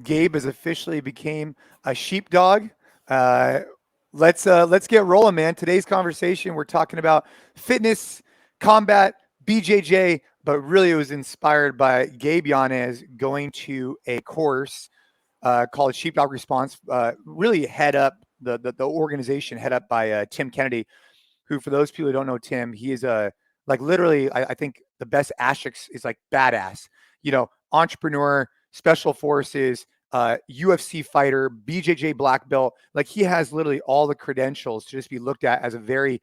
Gabe has officially became a sheepdog. Uh, let's get rolling, man. Today's conversation, we're talking about fitness, combat, BJJ, but really it was inspired by Gabe Yanez going to a course called Sheepdog Response. Really head up the organization head up by Tim Kennedy, who, for those people who don't know Tim, he is a like literally, I think the best asterisk is like badass, entrepreneur, special forces, UFC fighter, BJJ black belt. Like he has literally all the credentials to just be looked at as a very,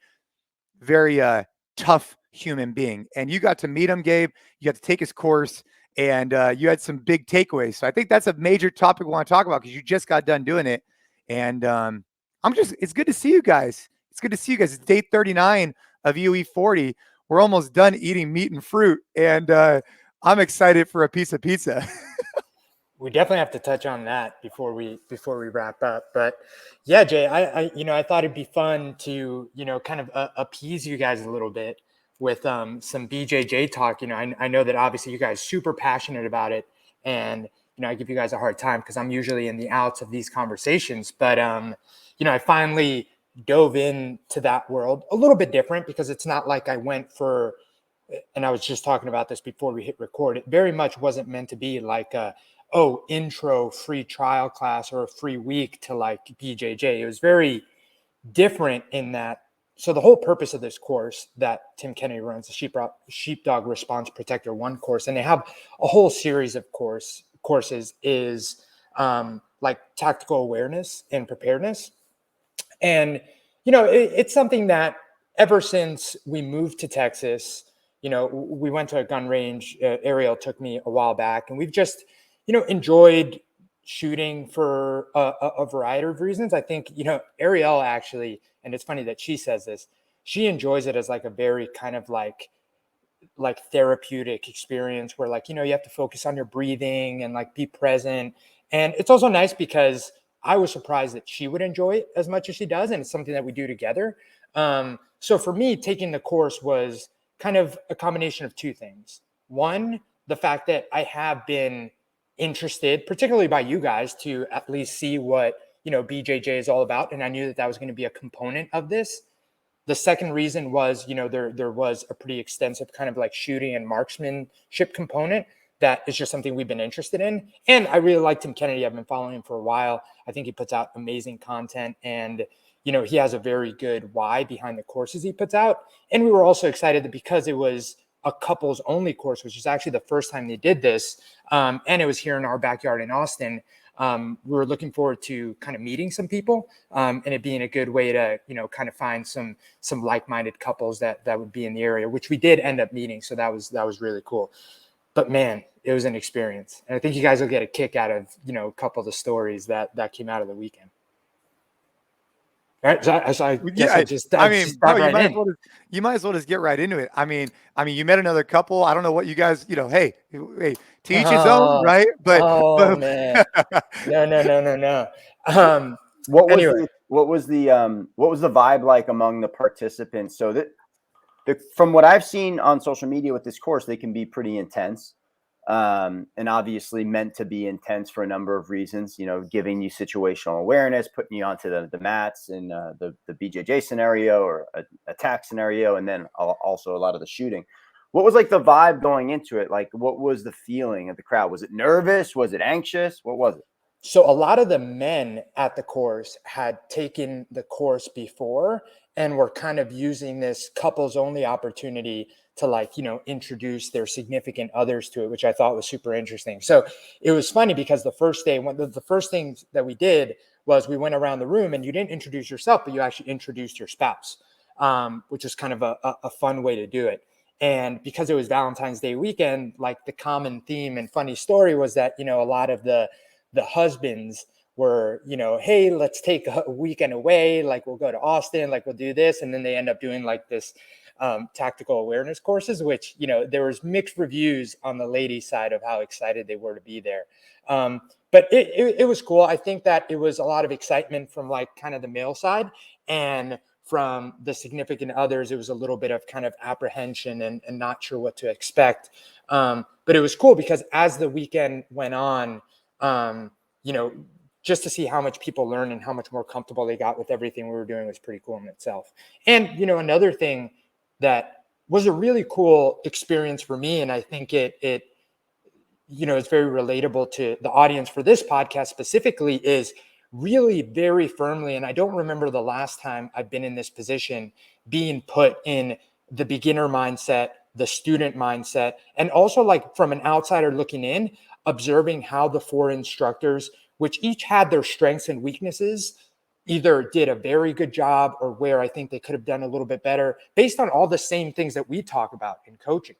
very tough human being. And you got to meet him, Gabe. You got to take his course, and you had some big takeaways. So I think that's a major topic we want to talk about because you just got done doing it. And it's good to see you guys. It's good to see you guys. It's day 39 of UE 40. We're almost done eating meat and fruit, and I'm excited for a piece of pizza. We definitely have to touch on that before we wrap up. But yeah, Jay, I thought it'd be fun to, kind of appease you guys a little bit with some BJJ talk. I know that obviously you guys are super passionate about it, and I give you guys a hard time because I'm usually in the outs of these conversations. But I finally dove into that world a little bit different because it's not like I went for, and I was just talking about this before we hit record. It very much wasn't meant to be like intro free trial class or a free week to like BJJ. It was very different in that. So the whole purpose of this course that Tim Kennedy runs, the Sheepdog Response Protector 1 course, and they have a whole series of courses, is like tactical awareness and preparedness. And, it's something that ever since we moved to Texas, we went to a gun range. Ariel took me a while back, and we've just, enjoyed shooting for a variety of reasons. I think, Ariel actually, and it's funny that she says this, she enjoys it as like a very kind of like therapeutic experience where like, you have to focus on your breathing and like be present. And it's also nice because I was surprised that she would enjoy it as much as she does. And it's something that we do together. So for me, taking the course was kind of a combination of two things. One, the fact that I have been interested, particularly by you guys, to at least see what, BJJ is all about. And I knew that was going to be a component of this. The second reason was, there was a pretty extensive kind of like shooting and marksmanship component that is just something we've been interested in. And I really like Tim Kennedy. I've been following him for a while. I think he puts out amazing content, and, he has a very good why behind the courses he puts out. And we were also excited that because it was a couples only course, which is actually the first time they did this, and it was here in our backyard in Austin, we were looking forward to kind of meeting some people, and it being a good way to, kind of find some like-minded couples that would be in the area, which we did end up meeting. So that was really cool. But man, it was an experience. And I think you guys will get a kick out of, a couple of the stories that came out of the weekend. All right, so I guess you might as well just get right into it. I mean, you met another couple. I don't know what you guys, hey, to each his own, right? But man, no. What was the vibe like among the participants? So that from what I've seen on social media with this course, they can be pretty intense. And obviously meant to be intense for a number of reasons, giving you situational awareness, putting you onto the mats in the BJJ scenario or attack scenario, and then also a lot of the shooting. What was like the vibe going into it? Like, what was the feeling of the crowd? Was it nervous? Was it anxious? What was it? So a lot of the men at the course had taken the course before and were kind of using this couples only opportunity to introduce their significant others to it, which I thought was super interesting. So it was funny because the first day, the first things that we did was we went around the room, and you didn't introduce yourself, but you actually introduced your spouse, which is kind of a fun way to do it. And because it was Valentine's Day weekend, like the common theme and funny story was that, a lot of the husbands were, hey, let's take a weekend away. Like we'll go to Austin, like we'll do this. And then they end up doing like this tactical awareness courses, which, there was mixed reviews on the ladies' side of how excited they were to be there. But it was cool. I think that it was a lot of excitement from like kind of the male side, and from the significant others, it was a little bit of kind of apprehension and not sure what to expect. But it was cool because as the weekend went on, just to see how much people learn and how much more comfortable they got with everything we were doing was pretty cool in itself. And, another thing that was a really cool experience for me, and I think it is very relatable to the audience for this podcast specifically, is really very firmly, and I don't remember the last time I've been in this position, being put in the beginner mindset, the student mindset, and also like from an outsider looking in, observing how the 4 instructors, which each had their strengths and weaknesses, either did a very good job or where I think they could have done a little bit better based on all the same things that we talk about in coaching.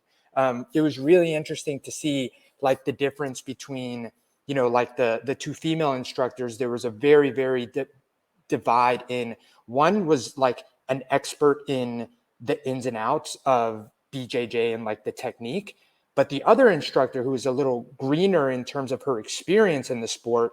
It was really interesting to see like the difference between, like the 2 female instructors. There was a very, very divide in, one was like an expert in the ins and outs of BJJ and like the technique, but the other instructor, who was a little greener in terms of her experience in the sport,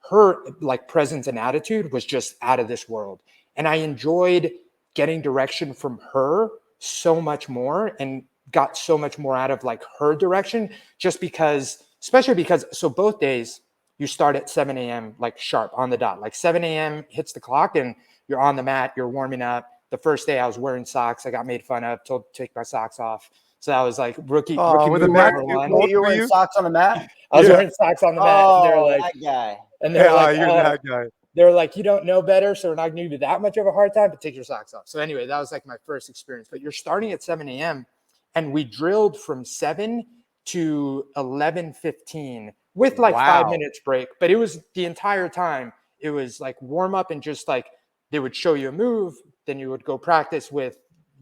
her like presence and attitude was just out of this world. And I enjoyed getting direction from her so much more and got so much more out of like her direction, especially because, so both days you start at 7 a.m. like sharp on the dot, like 7 a.m. hits the clock and you're on the mat, you're warming up. The first day I was wearing socks. I got made fun of, told to take my socks off. So that was like rookie with move mat, number one. You were wearing socks on the mat? I was wearing socks on the mat. Oh, and they're like, that guy. And they're like, you're that guy. They're like, you don't know better, so we're not going to give you that much of a hard time, but take your socks off. So anyway, that was like my first experience. But you're starting at 7 a.m. and we drilled from 7 to 11:15 with like 5 minutes break. But it was the entire time. It was like warm up and just like they would show you a move, then you would go practice with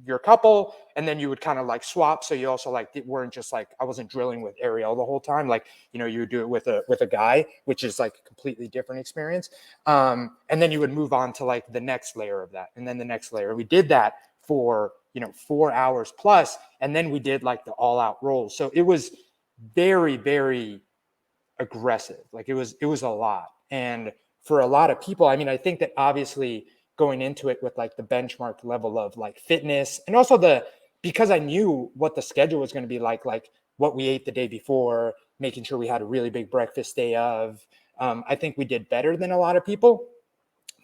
your couple, and then you would kind of like swap. So you also like weren't just like, I wasn't drilling with Ariel the whole time. Like, you would do it with a guy, which is like a completely different experience. And then you would move on to like the next layer of that. And then the next layer. We did that for, 4 hours plus. And then we did like the all out rolls. So it was very, very aggressive. Like it was a lot. And for a lot of people, I mean, I think that obviously going into it with like the benchmark level of like fitness, and also because I knew what the schedule was going to be like what we ate the day before, making sure we had a really big breakfast day of, I think we did better than a lot of people.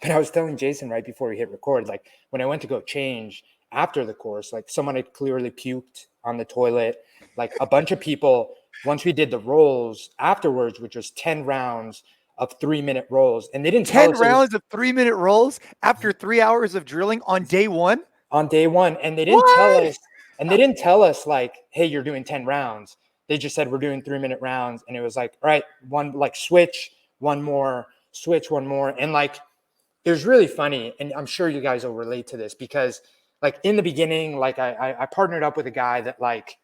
But I was telling Jason right before we hit record, like when I went to go change after the course, like someone had clearly puked on the toilet, like a bunch of people, once we did the rolls afterwards, which was 10 rounds of 3-minute rolls, and they didn't tell us 10 rounds of 3-minute rolls after 3 hours of drilling on day one. And they didn't tell us like, hey, you're doing 10 rounds. They just said we're doing 3-minute rounds, and it was like, all right, one like switch, one more, switch, one more, and like it was really funny, and I'm sure you guys will relate to this because like in the beginning, like I partnered up with a guy that like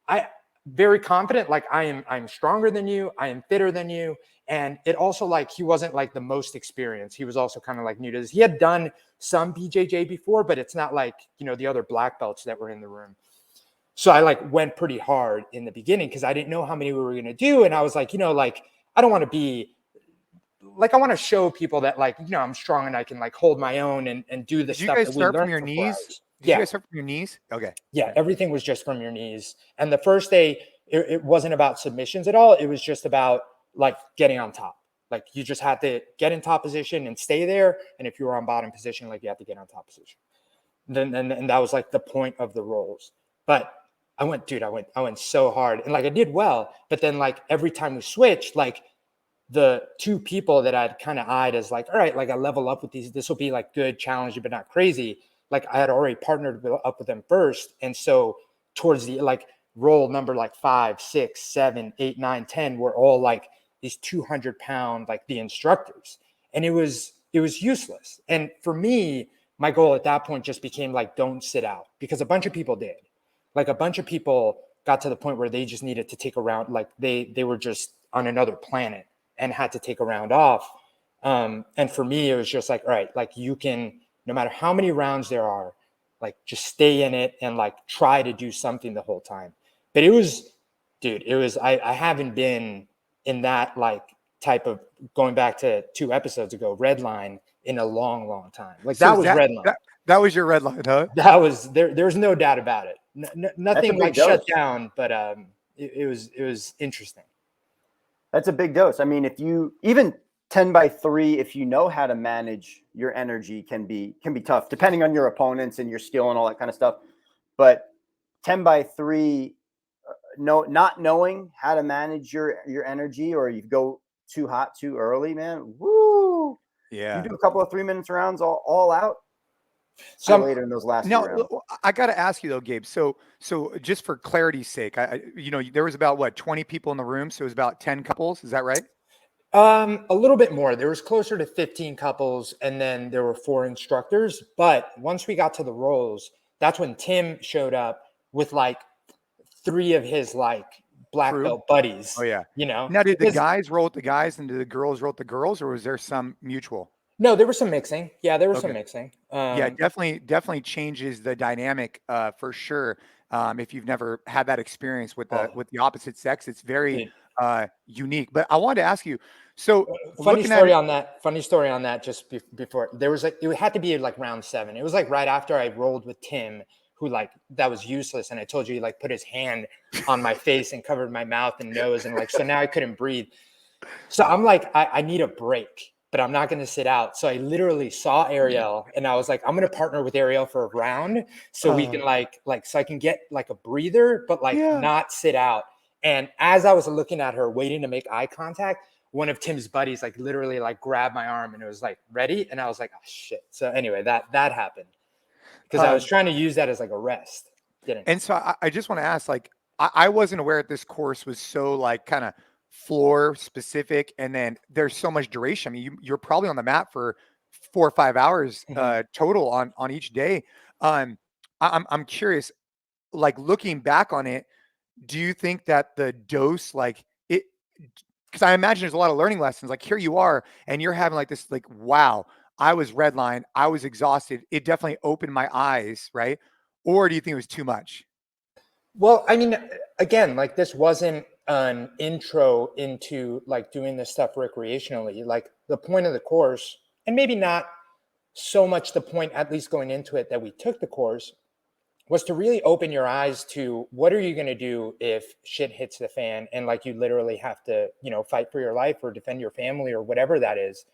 I very confident, like I'm stronger than you, I am fitter than you. And it also like, he wasn't like the most experienced. He was also kind of like new to this. He had done some BJJ before, but it's not like, the other black belts that were in the room. So I like went pretty hard in the beginning because I didn't know how many we were going to do. And I was like, like, I don't want to be like, I want to show people that like, I'm strong and I can like hold my own and do the stuff that we learned. Did you guys start from your knees? Did you guys start from your knees? Okay. Yeah. Everything was just from your knees. And the first day, it wasn't about submissions at all. It was just about like getting on top. Like you just had to get in top position and stay there. And if you were on bottom position, like you had to get on top position. And that was like the point of the rolls. But I went so hard and like I did well. But then like every time we switched, like the 2 people that I'd kind of eyed as like, all right, like I level up with these, this will be like good, challenging, but not crazy. Like I had already partnered up with them first. And so towards the like roll number like 5, 6, 7, 8, 9, 10 were all like these 200-pound, like the instructors. And it was useless. And for me, my goal at that point just became like, don't sit out, because a bunch of people did. Like a bunch of people got to the point where they just needed to take a round. Like they were just on another planet and had to take a round off. And for me, it was just like, all right, like you can, no matter how many rounds there are, like just stay in it and like try to do something the whole time. But it was, I haven't been in that like type of, going back to 2 episodes ago, red line in a long, long time. Like so that was red line. That was your red line, huh? That was, there's no doubt about it. Nothing like shut down, but it was interesting. That's a big dose. I mean, if you even 10 by 3, if you know how to manage your energy, can be tough depending on your opponents and your skill and all that kind of stuff. But 10 by 3, not knowing how to manage your energy, or you go too hot too early, man. Woo! Yeah. You do a couple of 3 minutes rounds all out. So later in those last few rounds. I got to ask you though, Gabe. So just for clarity's sake, there was about 20 people in the room, so it was about 10 couples. Is that right? A little bit more. There was closer to 15 couples, and then there were 4 instructors. But once we got to the rolls, that's when Tim showed up with like 3 of his like black belt buddies. Oh yeah. You know. Now, did the guys roll with the guys and did the girls roll with the girls, or was there some mutual? No, there was some mixing. Yeah, there was some mixing. Yeah, definitely changes the dynamic for sure. If you've never had that experience with the opposite sex, it's very unique. But I wanted to ask you, so funny story on that. Just before, there was it had to be like round 7. It was like right after I rolled with Tim, who like that was useless, and I told you he like put his hand on my face and covered my mouth and nose, and like so now I couldn't breathe. So I'm like, I need a break, but I'm not going to sit out. So I literally saw Ariel, and I was like, I'm going to partner with Ariel for a round so we can so I can get like a breather, but not sit out. And as I was looking at her, waiting to make eye contact, one of Tim's buddies like literally like grabbed my arm, and it was like, ready? And I was like, oh shit. So anyway, that happened because I was trying to use that as like a rest. And so I just want to ask, like, I wasn't aware that this course was so like kind of floor specific, and then there's so much duration. I mean, you're probably on the mat for 4 or 5 hours total on each day. I'm curious, like looking back on it, do you think that the dose, like it, because I imagine there's a lot of learning lessons, like here you are and you're having like this, like, wow, I was redlined, I was exhausted, it definitely opened my eyes, right? Or do you think it was too much? Well, I mean, again, like this wasn't an intro into like doing this stuff recreationally. Like the point of the course, and maybe not so much the point, at least going into it, that we took the course, was to really open your eyes to what are you going to do if shit hits the fan and like you literally have to, fight for your life or defend your family or whatever that is.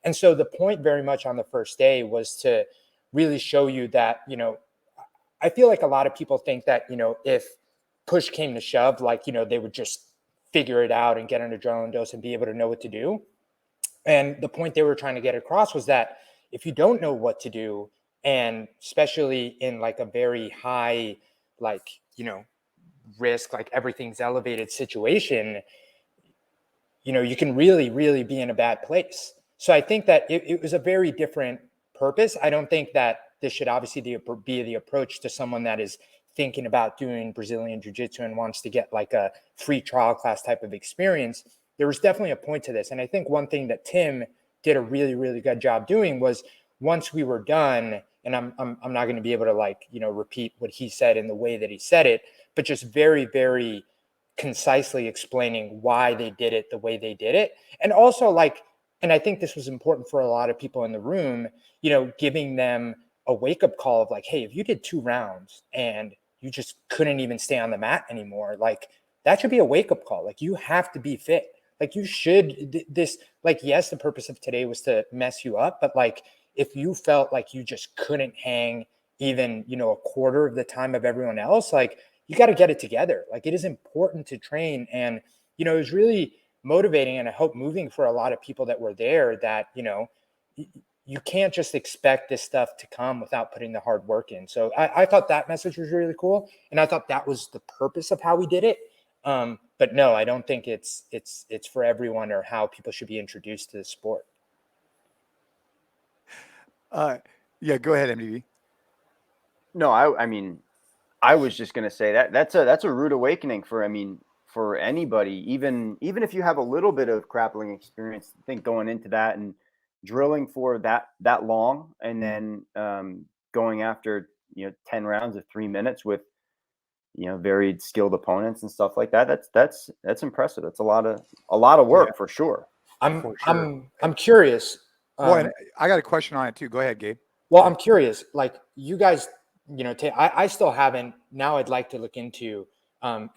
And so the point very much on the first day was to really show you that, I feel like a lot of people think that, if push came to shove, like, they would just figure it out and get an adrenaline dose and be able to know what to do. And the point they were trying to get across was that if you don't know what to do, and especially in like a very high, like, risk, like everything's elevated situation, you can really, really be in a bad place. So I think that it was a very different purpose. I don't think that this should obviously be the approach to someone that is thinking about doing Brazilian Jiu-Jitsu and wants to get like a free trial class type of experience. There was definitely a point to this. And I think one thing that Tim did a really, really good job doing was once we were done, and I'm not going to be able to like, repeat what he said in the way that he said it, but just very, very concisely explaining why they did it the way they did it. And also like, and I think this was important for a lot of people in the room, giving them a wake-up call of like, hey, if you did 2 rounds and you just couldn't even stay on the mat anymore, like that should be a wake-up call. Like you have to be fit. Like you should, like, yes, the purpose of today was to mess you up, but like, if you felt like you just couldn't hang even, a quarter of the time of everyone else, like you got to get it together. Like it is important to train. And, it was really motivating and I hope moving for a lot of people that were there that, you can't just expect this stuff to come without putting the hard work in. So I thought that message was really cool. And I thought that was the purpose of how we did it. But no, I don't think it's for everyone or how people should be introduced to the sport. Yeah, go ahead, MDV. No, I mean, I was just going to say that's a rude awakening for anybody, even if you have a little bit of grappling experience. I think going into that and drilling for that long, and then going after 10 rounds of 3 minutes with very skilled opponents and stuff like that. That's impressive. That's a lot of work for sure. I'm curious. Well, I got a question on it too. Go ahead, Gabe. Well, I'm curious, like you guys, I still haven't, now I'd like to look into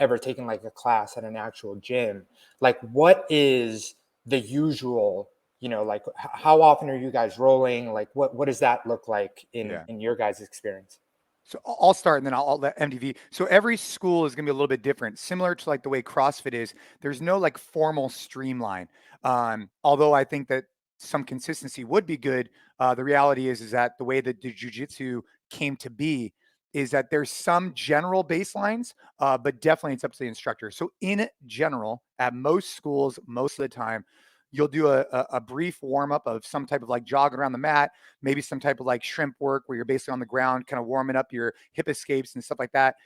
ever taken like a class at an actual gym, like what is the usual, like how often are you guys rolling? Like what does that look like in your guys' experience? So I'll start and then I'll let MDV. So every school is going to be a little bit different, similar to like the way CrossFit is. There's no like formal streamline. Although I think that some consistency would be good. The reality is that the way that the jiu-jitsu came to be is that there's some general baselines, but definitely it's up to the instructor. So in general, at most schools, most of the time, you'll do a brief warm up of some type of like jog around the mat, maybe some type of like shrimp work where you're basically on the ground, kind of warming up your hip escapes and stuff like that.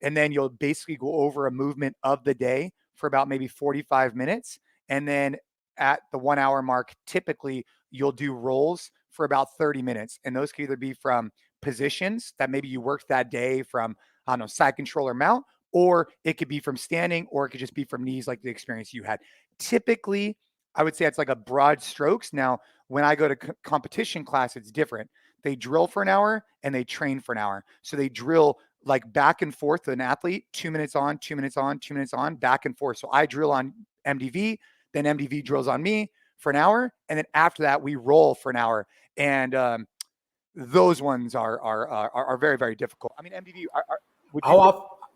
And then you'll basically go over a movement of the day for about maybe 45 minutes. And then at the 1 hour mark, typically you'll do rolls for about 30 minutes. And those could either be from positions that maybe you worked that day from, I don't know, side control or mount, or it could be from standing, or it could just be from knees, like the experience you had. Typically, I would say it's like a broad strokes. Now, when I go to competition class, it's different. They drill for an hour and they train for an hour. So they drill like back and forth with an athlete, 2 minutes on, 2 minutes on, 2 minutes on, back and forth. So I drill on MDV, then MDV drills on me for an hour. And then after that, we roll for an hour. And those ones are very, very difficult. I mean, MDV,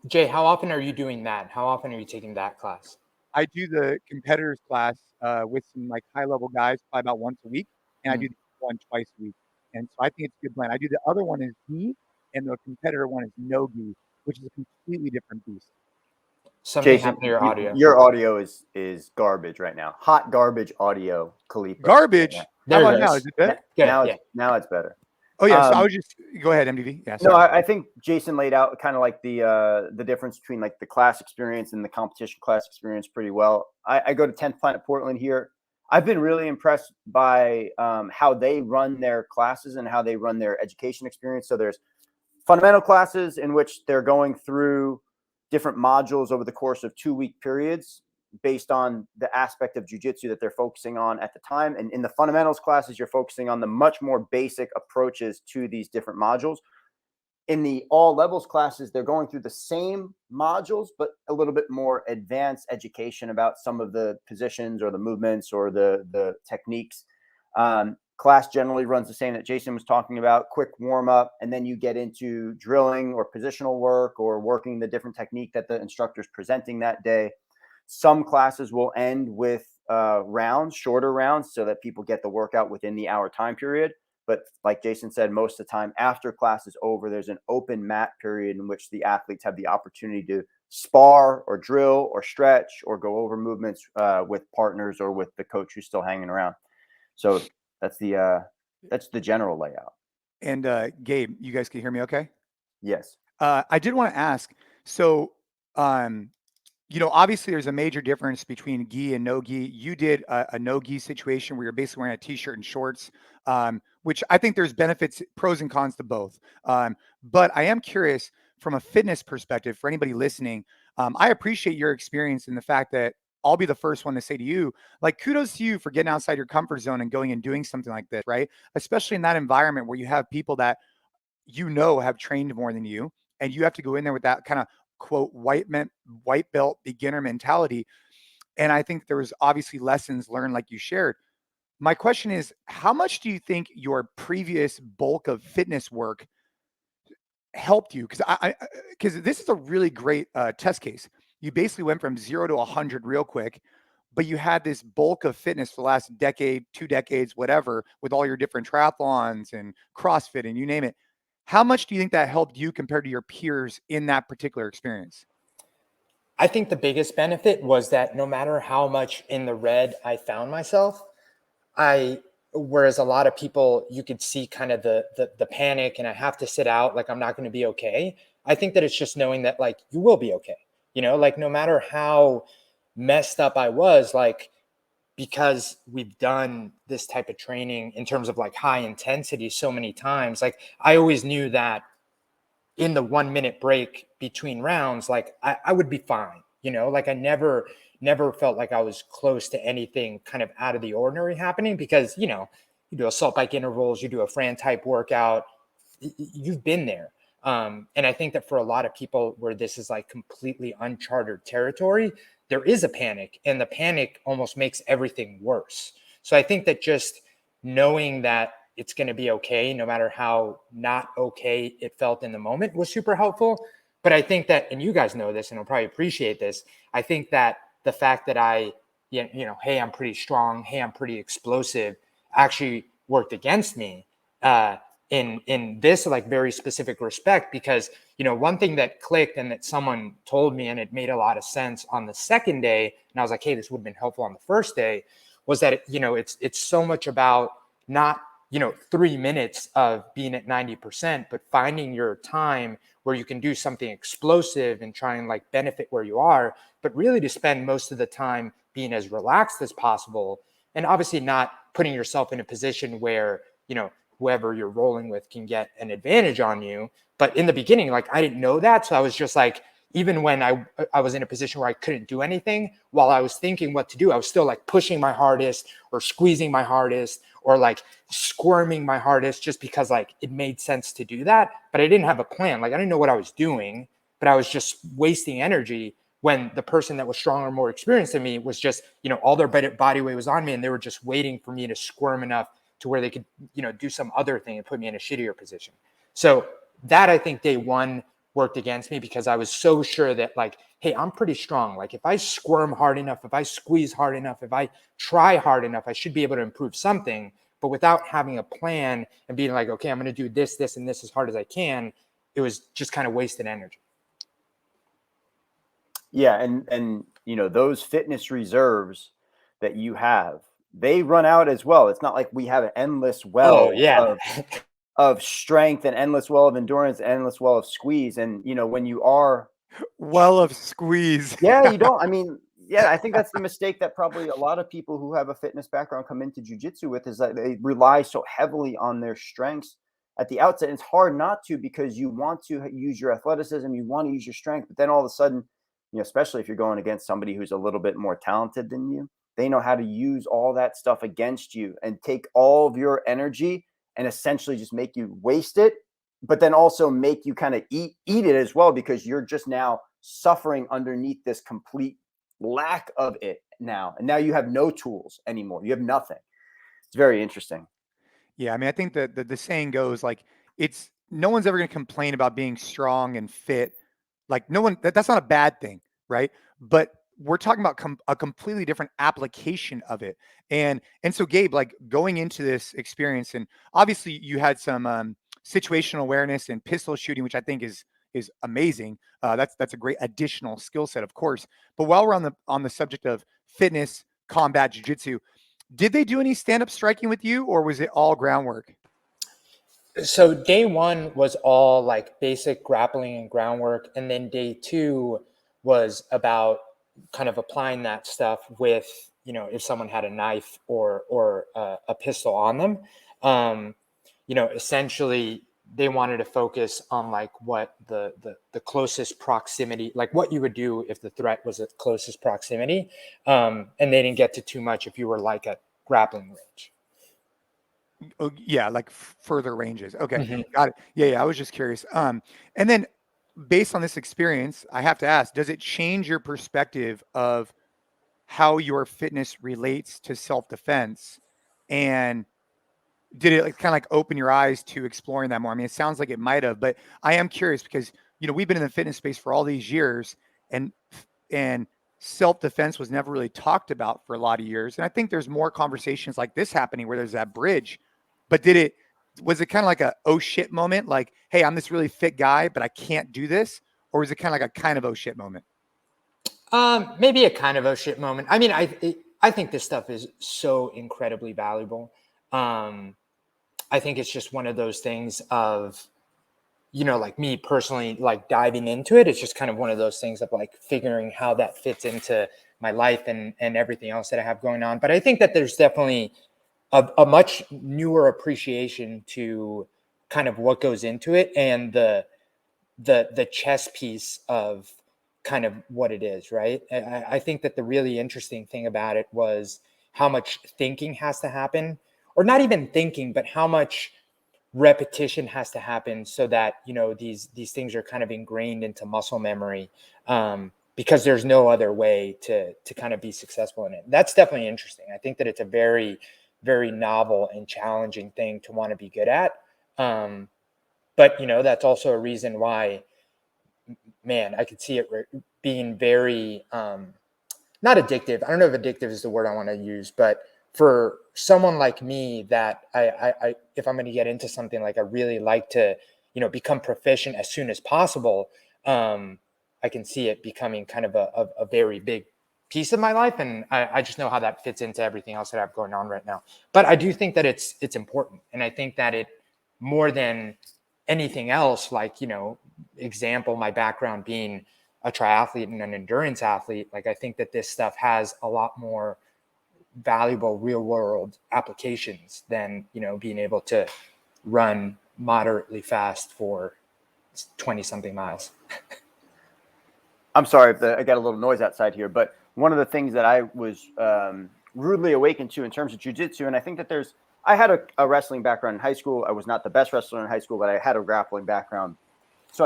Jay, how often are you doing that? How often are you taking that class? I do the competitors class with some like high level guys probably about once a week, and I do the one twice a week. And so I think it's a good blend. I do the other one is gi, and the competitor one is no gi, which is a completely different beast. Something Jason, happened to your audio. Your audio is garbage right now. Hot garbage audio, Khalipa. Garbage. There How it about now? goes. Is it better? Now it's better. Oh yeah. So I would just go ahead, MDV. Yeah. No, I think Jason laid out kind of like the difference between like the class experience and the competition class experience pretty well. I go to 10th Planet Portland here. I've been really impressed by how they run their classes and how they run their education experience. So there's fundamental classes in which they're going through different modules over the course of 2-week periods based on the aspect of jiu-jitsu that they're focusing on at the time. And in the fundamentals classes, you're focusing on the much more basic approaches to these different modules. In the all levels classes, they're going through the same modules, but a little bit more advanced education about some of the positions or the movements or the techniques. Class generally runs the same that Jason was talking about, quick warm up, and then you get into drilling or positional work or working the different technique that the instructor's presenting that day. Some classes will end with rounds, shorter rounds, so that people get the workout within the hour time period. But like Jason said, most of the time after class is over, there's an open mat period in which the athletes have the opportunity to spar or drill or stretch or go over movements with partners or with the coach who's still hanging around. So that's the general layout. And Gabe, you guys can hear me okay? Yes. I did want to ask, so obviously there's a major difference between gi and no gi. You did a no gi situation where you're basically wearing a t-shirt and shorts, which I think there's benefits, pros and cons to both. But I am curious from a fitness perspective for anybody listening. I appreciate your experience in the fact that I'll be the first one to say to you, like, kudos to you for getting outside your comfort zone and going and doing something like this, right? Especially in that environment where you have people that have trained more than you, and you have to go in there with that kind of quote white belt beginner mentality. And I think there was obviously lessons learned like you shared. My question is, how much do you think your previous bulk of fitness work helped you? Because this is a really great test case. You basically went from 0 to 100 real quick, but you had this bulk of fitness for the last decade, 2 decades, whatever, with all your different triathlons and CrossFit and you name it. How much do you think that helped you compared to your peers in that particular experience? I think the biggest benefit was that no matter how much in the red I found myself, whereas a lot of people, you could see kind of the panic and I have to sit out, like I'm not going to be okay. I think that it's just knowing that like you will be okay. Like no matter how messed up I was, like, because we've done this type of training in terms of like high intensity so many times, like I always knew that in the 1 minute break between rounds, like I would be fine, like I never felt like I was close to anything kind of out of the ordinary happening because, you do assault bike intervals, you do a Fran type workout, you've been there. And I think that for a lot of people where this is like completely uncharted territory, there is a panic, and the panic almost makes everything worse. So I think that just knowing that it's going to be okay, no matter how not okay it felt in the moment, was super helpful. But I think that, and you guys know this and will probably appreciate this, I think that the fact that hey, I'm pretty strong, hey, I'm pretty explosive, actually worked against me in this like very specific respect, because, one thing that clicked and that someone told me, and it made a lot of sense on the second day, and I was like, hey, this would have been helpful on the first day, was that, it's so much about not, 3 minutes of being at 90%, but finding your time where you can do something explosive and try and like benefit where you are, but really to spend most of the time being as relaxed as possible. And obviously not putting yourself in a position where, whoever you're rolling with can get an advantage on you. But in the beginning, like, I didn't know that. So I was just like, even when I was in a position where I couldn't do anything, while I was thinking what to do, I was still like pushing my hardest or squeezing my hardest or like squirming my hardest, just because like it made sense to do that. But I didn't have a plan. Like, I didn't know what I was doing, but I was just wasting energy, when the person that was stronger, more experienced than me was just, all their body weight was on me, and they were just waiting for me to squirm enough to where they could, do some other thing and put me in a shittier position. So that, I think, day one worked against me, because I was so sure that like, hey, I'm pretty strong. Like, if I squirm hard enough, if I squeeze hard enough, if I try hard enough, I should be able to improve something. But without having a plan and being like, okay, I'm going to do this, this, and this as hard as I can, it was just kind of wasted energy. Yeah. And, those fitness reserves that you have, they run out as well. It's not like we have an endless well of strength, and endless well of endurance, endless well of squeeze. And, when you are well of squeeze. Yeah, you don't. I mean, yeah, I think that's the mistake that probably a lot of people who have a fitness background come into jiu-jitsu with, is that they rely so heavily on their strengths at the outset. And it's hard not to, because you want to use your athleticism, you want to use your strength, but then all of a sudden, especially if you're going against somebody who's a little bit more talented than you, they know how to use all that stuff against you and take all of your energy and essentially just make you waste it, but then also make you kind of eat it as well, because you're just now suffering underneath this complete lack of it now. And now you have no tools anymore. You have nothing. It's very interesting. Yeah. I mean, I think that the saying goes like, it's no one's ever going to complain about being strong and fit. Like, no one, that's not a bad thing. Right. But we're talking about a completely different application of it. And so Gabe, like, going into this experience, and obviously you had some situational awareness and pistol shooting, which I think is amazing. That's a great additional skill set, of course. But while we're on the subject of fitness, combat, jiu-jitsu, did they do any stand-up striking with you, or was it all groundwork? So day one was all like basic grappling and groundwork. And then day two was about kind of applying that stuff with, if someone had a knife or a pistol on them. Essentially they wanted to focus on like what the closest proximity, like what you would do if the threat was at closest proximity. And they didn't get to too much if you were like at grappling range. Oh, yeah, like further ranges. Okay, Mm-hmm. got it. Yeah, I was just curious. And then based on this experience, I have to ask, does it change your perspective of how your fitness relates to self-defense? And did it like kind of like open your eyes to exploring that more? I mean, it sounds like it might have, but I am curious because, we've been in the fitness space for all these years, and self-defense was never really talked about for a lot of years. And I think there's more conversations like this happening where there's that bridge. But was it kind of like a oh shit moment? Like, hey, I'm this really fit guy, but I can't do this? Or was it kind of like a kind of oh shit moment? Maybe a kind of oh shit moment. I mean, I think this stuff is so incredibly valuable. I think it's just one of those things of, like me personally, like diving into it. It's just kind of one of those things of like figuring how that fits into my life and everything else that I have going on. But I think that there's definitely a much newer appreciation to kind of what goes into it, and the chess piece of kind of what it is, right? I think that the really interesting thing about it was how much thinking has to happen, or not even thinking, but how much repetition has to happen so that, you know, these things are kind of ingrained into muscle memory, because there's no other way to kind of be successful in it. That's definitely interesting. I think that it's a very, very novel and challenging thing to want to be good at. But, you know, that's also a reason why, man, I could see it being very, not addictive. I don't know if addictive is the word I want to use, but for someone like me that I if I'm going to get into something, like I really like to, you know, become proficient as soon as possible. I can see it becoming kind of a very big piece of my life. And I just know how that fits into everything else that I have going on right now. But I do think that it's important. And I think that it, more than anything else, like, you know, example, my background being a triathlete and an endurance athlete, like I think that this stuff has a lot more valuable real world applications than, you know, being able to run moderately fast for 20 something miles. I'm sorry if I got a little noise outside here, but one of the things that I was rudely awakened to in terms of jiu-jitsu, and I think that I had a wrestling background in high school. I was not the best wrestler in high school, but I had a grappling background. So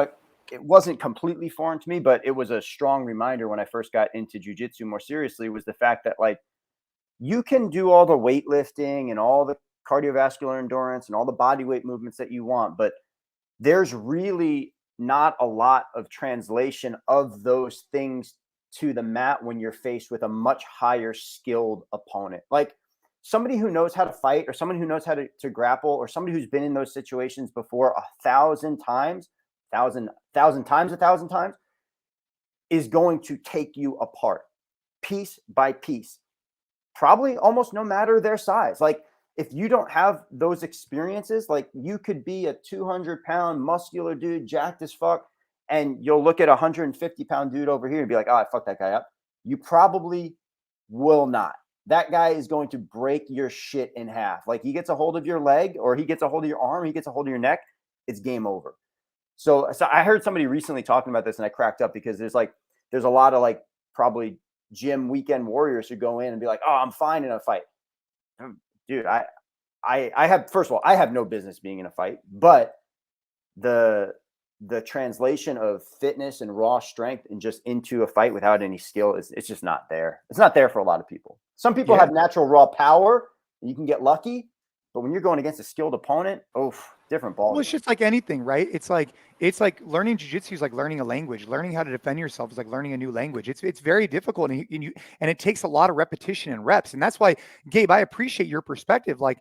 it wasn't completely foreign to me, but it was a strong reminder when I first got into jiu-jitsu more seriously, was the fact that, like, you can do all the weightlifting and all the cardiovascular endurance and all the body weight movements that you want, but there's really not a lot of translation of those things to the mat when you're faced with a much higher skilled opponent. Like somebody who knows how to fight, or someone who knows how to grapple, or somebody who's been in those situations before 1,000 times, 1,000 times, 1,000 times, is going to take you apart piece by piece, probably almost no matter their size. Like, if you don't have those experiences, like, you could be a 200-pound muscular dude, jacked as fuck, and you'll look at a 150-pound dude over here and be like, oh, I fucked that guy up. You probably will not. That guy is going to break your shit in half. Like, he gets a hold of your leg, or he gets a hold of your arm, he gets a hold of your neck, it's game over. So I heard somebody recently talking about this, and I cracked up, because there's a lot of, like, probably gym weekend warriors who go in and be like, oh, I'm fine in a fight. Dude, I have, first of all, I have no business being in a fight, but the translation of fitness and raw strength and just into a fight without any skill it's just not there. It's not there for a lot of people. Some people have natural raw power and you can get lucky, but when you're going against a skilled opponent, different ball. Well, it's just like anything, right? It's like learning jiu-jitsu is like learning a language. Learning how to defend yourself is like learning a new language. It's very difficult, and it takes a lot of repetition and reps. And that's why, Gabe, I appreciate your perspective. Like,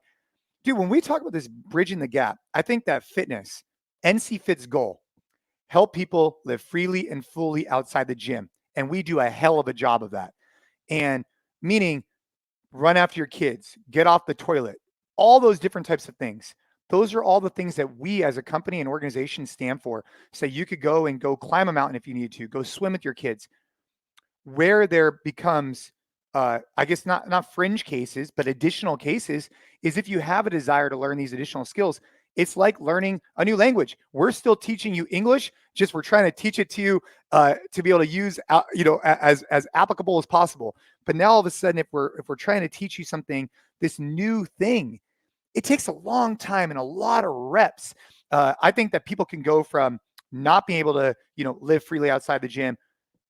dude, when we talk about this bridging the gap, I think that fitness, NCFIT's goal, help people live freely and fully outside the gym. And we do a hell of a job of that. And meaning, run after your kids, get off the toilet, all those different types of things. Those are all the things that we as a company and organization stand for. So you could go climb a mountain if you need to, go swim with your kids. Where there becomes, I guess not fringe cases, but additional cases, is if you have a desire to learn these additional skills. It's like learning a new language. We're still teaching you English, just we're trying to teach it to you to be able to use, as applicable as possible. But now all of a sudden, if we're trying to teach you something, this new thing, it takes a long time and a lot of reps. I think that people can go from not being able to, live freely outside the gym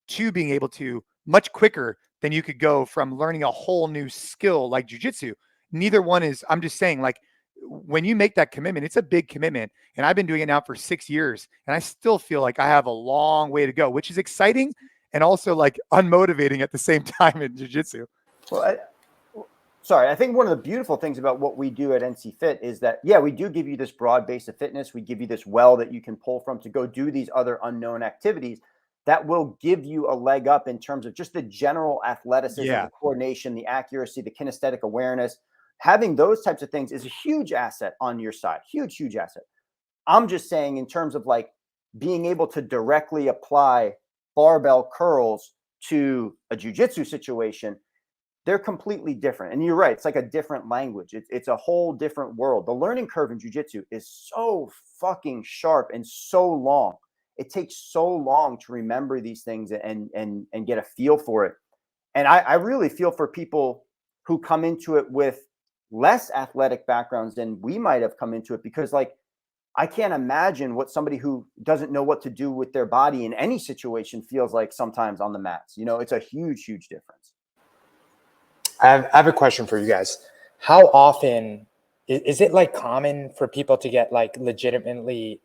to being able to much quicker than you could go from learning a whole new skill like jiu-jitsu. Neither one is, I'm just saying, like, when you make that commitment, it's a big commitment. And I've been doing it now for 6 years, and I still feel like I have a long way to go, which is exciting and also like unmotivating at the same time in jiu-jitsu. Well, I think one of the beautiful things about what we do at NCFIT is that, we do give you this broad base of fitness. We give you this well that you can pull from to go do these other unknown activities that will give you a leg up in terms of just the general athleticism, the coordination, the accuracy, the kinesthetic awareness. Having those types of things is a huge asset on your side. Huge, huge asset. I'm just saying, in terms of like being able to directly apply barbell curls to a jiu-jitsu situation, they're completely different. And you're right. It's like a different language. It's a whole different world. The learning curve in jiu-jitsu is so fucking sharp and so long. It takes so long to remember these things and get a feel for it. And I really feel for people who come into it with less athletic backgrounds than we might have come into it, because like I can't imagine what somebody who doesn't know what to do with their body in any situation feels like sometimes on the mats. It's a huge, huge difference. I have a question for you guys. How often is it like common for people to get like legitimately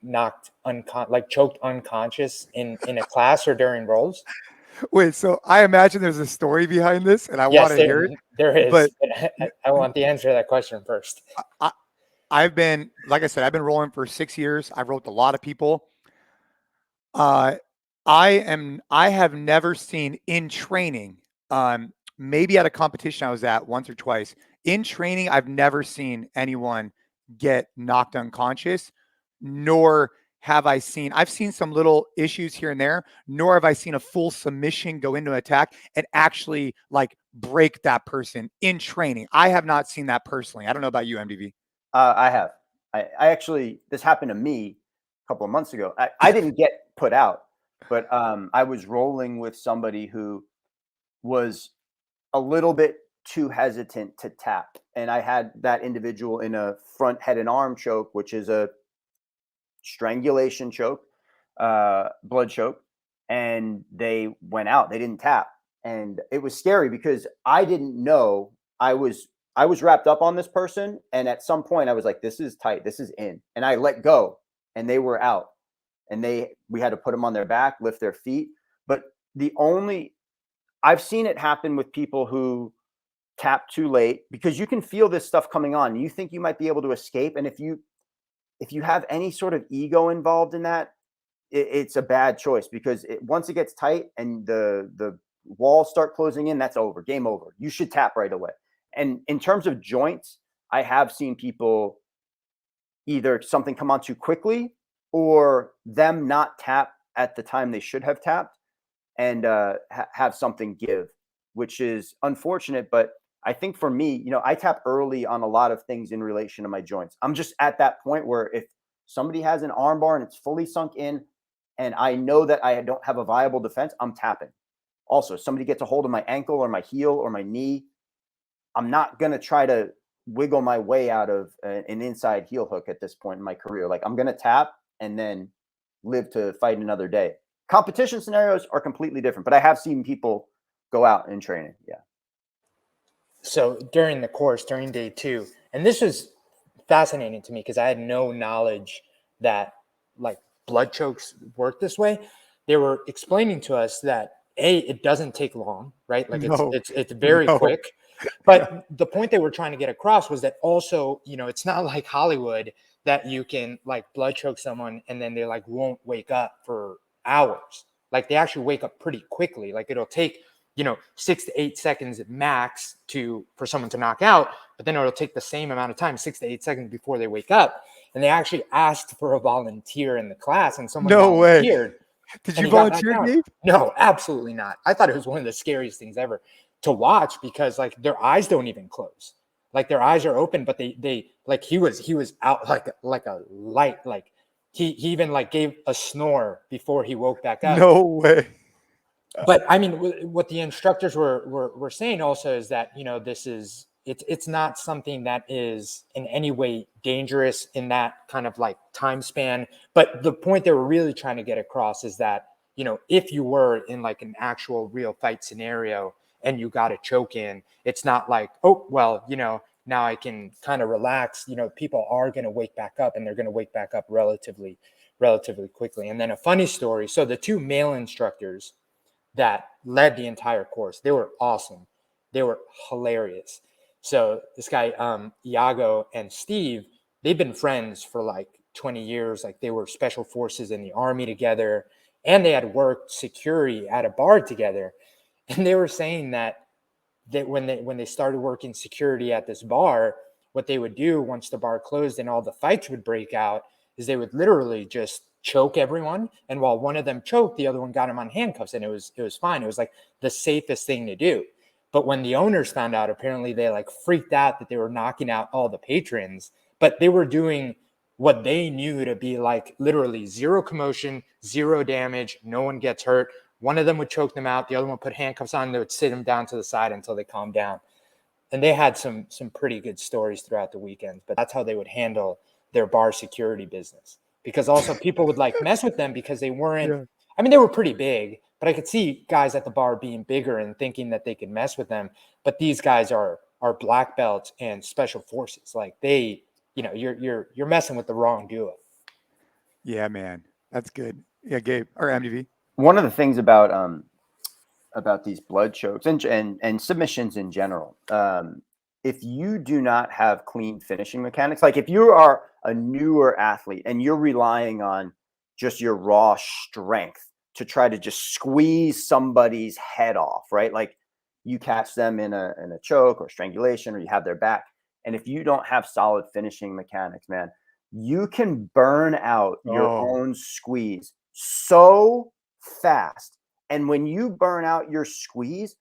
choked unconscious in a class or during rolls? Wait, so I imagine there's a story behind this, and I want Yes, to hear it. there is. But I want the answer to that question first. I've been, like I said, I've been rolling for 6 years. I've rolled a lot of people. I have never seen in training, maybe at a competition I was at once or twice. In training, I've never seen anyone get knocked unconscious, nor have I've seen some little issues here and there, nor have I seen a full submission go into an attack and actually like break that person in training. I have not seen that personally. I don't know about you, MDV. I have. I actually, this happened to me a couple of months ago. I didn't get put out, but I was rolling with somebody who was a little bit too hesitant to tap. And I had that individual in a front head and arm choke, which is a strangulation choke, blood choke. And they went out. They didn't tap. And it was scary because I didn't know. I was wrapped up on this person. And at some point I was like, this is tight. This is in. And I let go and they were out. And we had to put them on their back, lift their feet. But I've seen it happen with people who tap too late because you can feel this stuff coming on. You think you might be able to escape. And if you have any sort of ego involved in that, it's a bad choice because once it gets tight and the walls start closing in, that's over. Game over. You should tap right away. And in terms of joints, I have seen people either something come on too quickly or them not tap at the time they should have tapped and have something give, which is unfortunate. But I think for me, I tap early on a lot of things in relation to my joints. I'm just at that point where if somebody has an arm bar and it's fully sunk in and I know that I don't have a viable defense, I'm tapping. Also, somebody gets a hold of my ankle or my heel or my knee, I'm not going to try to wiggle my way out of an inside heel hook at this point in my career. Like I'm going to tap and then live to fight another day. Competition scenarios are completely different, but I have seen people go out in training. Yeah. So during the course, during day 2, and this was fascinating to me because I had no knowledge that like blood chokes work this way. They were explaining to us that it doesn't take long, right? Like it's very quick. But the point they were trying to get across was that also, it's not like Hollywood that you can like blood choke someone and then they like won't wake up for hours. Like they actually wake up pretty quickly. Like it'll take 6 to 8 seconds max for someone to knock out, but then it'll take the same amount of time, 6 to 8 seconds before they wake up. And they actually asked for a volunteer in the class and someone volunteered. Way. Did you volunteer, Gabe? No, absolutely not. I thought it was one of the scariest things ever to watch because like their eyes don't even close. Like their eyes are open, but they like he was out like a light. Like he even like gave a snore before he woke back up. No way. But I mean, what the instructors were saying also is that it's not something that is in any way dangerous in that kind of like time span. But the point they were really trying to get across is that if you were in like an actual real fight scenario and you got a choke in, it's not like, oh well, now I can kind of relax. People are going to wake back up and they're going to wake back up relatively quickly. And then a funny story. So the 2 male instructors that led the entire course, they were awesome. They were hilarious. So this guy, Iago and Steve, they've been friends for like 20 years. Like they were special forces in the Army together and they had worked security at a bar together. And they were saying that when they started working security at this bar, what they would do once the bar closed and all the fights would break out is they would literally just choke everyone. And while one of them choked, the other one got him on handcuffs and it was fine. It was like the safest thing to do. But when the owners found out, apparently they like freaked out that they were knocking out all the patrons, but they were doing what they knew to be like literally zero commotion, zero damage. No one gets hurt. One of them would choke them out. The other one would put handcuffs on. They would sit them down to the side until they calmed down. And they had some pretty good stories throughout the weekend, but that's how they would handle their bar security business. because also people would like mess with them because they weren't, Yeah. I mean, they were pretty big, but I could see guys at the bar being bigger and thinking that they could mess with them. But these guys are black belts and special forces. Like they, you know, you're messing with the wrong duo. Yeah, man. That's good. Yeah, Gabe or MDV. One of the things about these blood chokes and submissions in general, if you do not have clean finishing mechanics, like if you are a newer athlete and you're relying on just your raw strength to try to just squeeze somebody's head off, right? Like you catch them in a choke or strangulation, or you have their back. And if you don't have solid finishing mechanics, man, you can burn out your own squeeze so fast. And when you burn out your squeeze,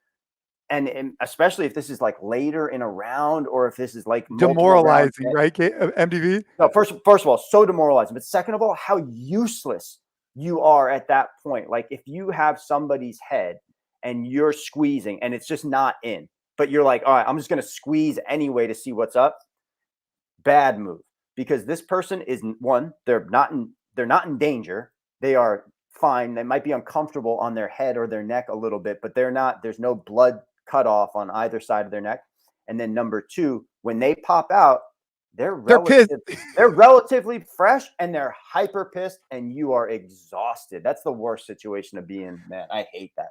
and especially if this is like later in a round, or if this is like Demoralizing, right, MDV? No, first of all, so demoralizing. But second of all, how useless you are at that point. Like if you have somebody's head and you're squeezing and it's just not in, but you're like, all right, I'm just going to squeeze anyway to see what's up. Bad move, because this person is they're not in danger. They are fine. They might be uncomfortable on their head or their neck a little bit, but they're not. There's no blood cut off on either side of their neck. And then number two, when they pop out, they're relatively fresh and they're hyper pissed, and you are exhausted. That's the worst situation to be in, man. I hate that.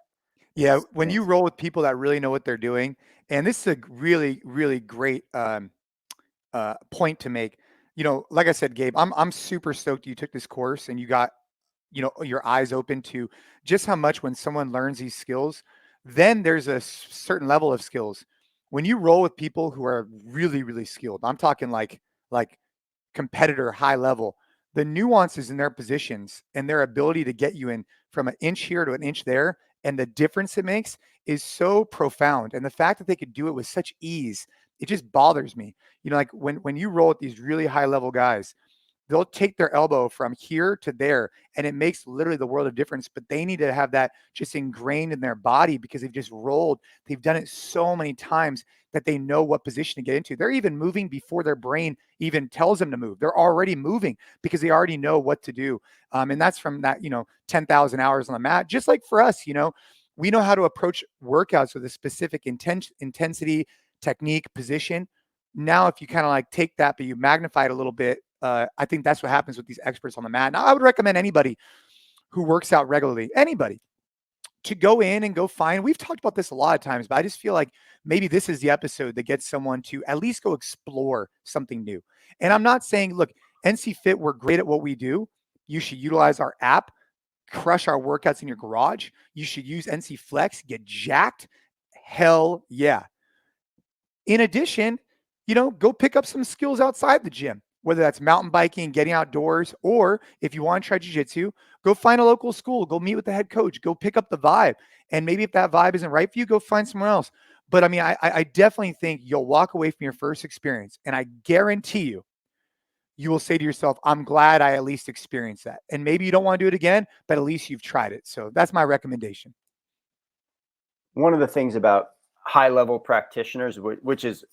Yeah, when you roll with people that really know what they're doing, and this is a really, really great point to make. You know, like I said, Gabe, I'm super stoked you took this course and you got, you know, your eyes open to just how much when someone learns these skills, then there's a certain level of skills. When you roll with people who are really, really skilled, I'm talking like competitor high level, the nuances in their positions and their ability to get you in from an inch here to an inch there, and the difference it makes is so profound. And the fact that they could do it with such ease, it just bothers me. You know, like when you roll with these really high level guys, they'll take their elbow from here to there, and it makes literally the world of difference. But they need to have that just ingrained in their body because they've just rolled. They've done it so many times that they know what position to get into. They're even moving before their brain even tells them to move. They're already moving because they already know what to do. And that's from that, you know, 10,000 hours on the mat. Just like for us, you know, we know how to approach workouts with a specific intensity, technique, position. Now, if you kind of like take that, but you magnify it a little bit, I think that's what happens with these experts on the mat. Now, I would recommend anybody who works out regularly, anybody, to go in and go find. We've talked about this a lot of times, but I just feel like maybe this is the episode that gets someone to at least go explore something new. And I'm not saying, look, NCFIT, we're great at what we do. You should utilize our app, crush our workouts in your garage. You should use NC Flex, get jacked. Hell yeah. In addition, you know, go pick up some skills outside the gym, whether that's mountain biking, getting outdoors, or if you want to try jiu-jitsu, go find a local school, go meet with the head coach, go pick up the vibe. And maybe if that vibe isn't right for you, go find somewhere else. But I mean, I definitely think you'll walk away from your first experience, and I guarantee you will say to yourself, I'm glad I at least experienced that. And maybe you don't want to do it again, but at least you've tried it. So that's my recommendation. One of the things about high-level practitioners, which is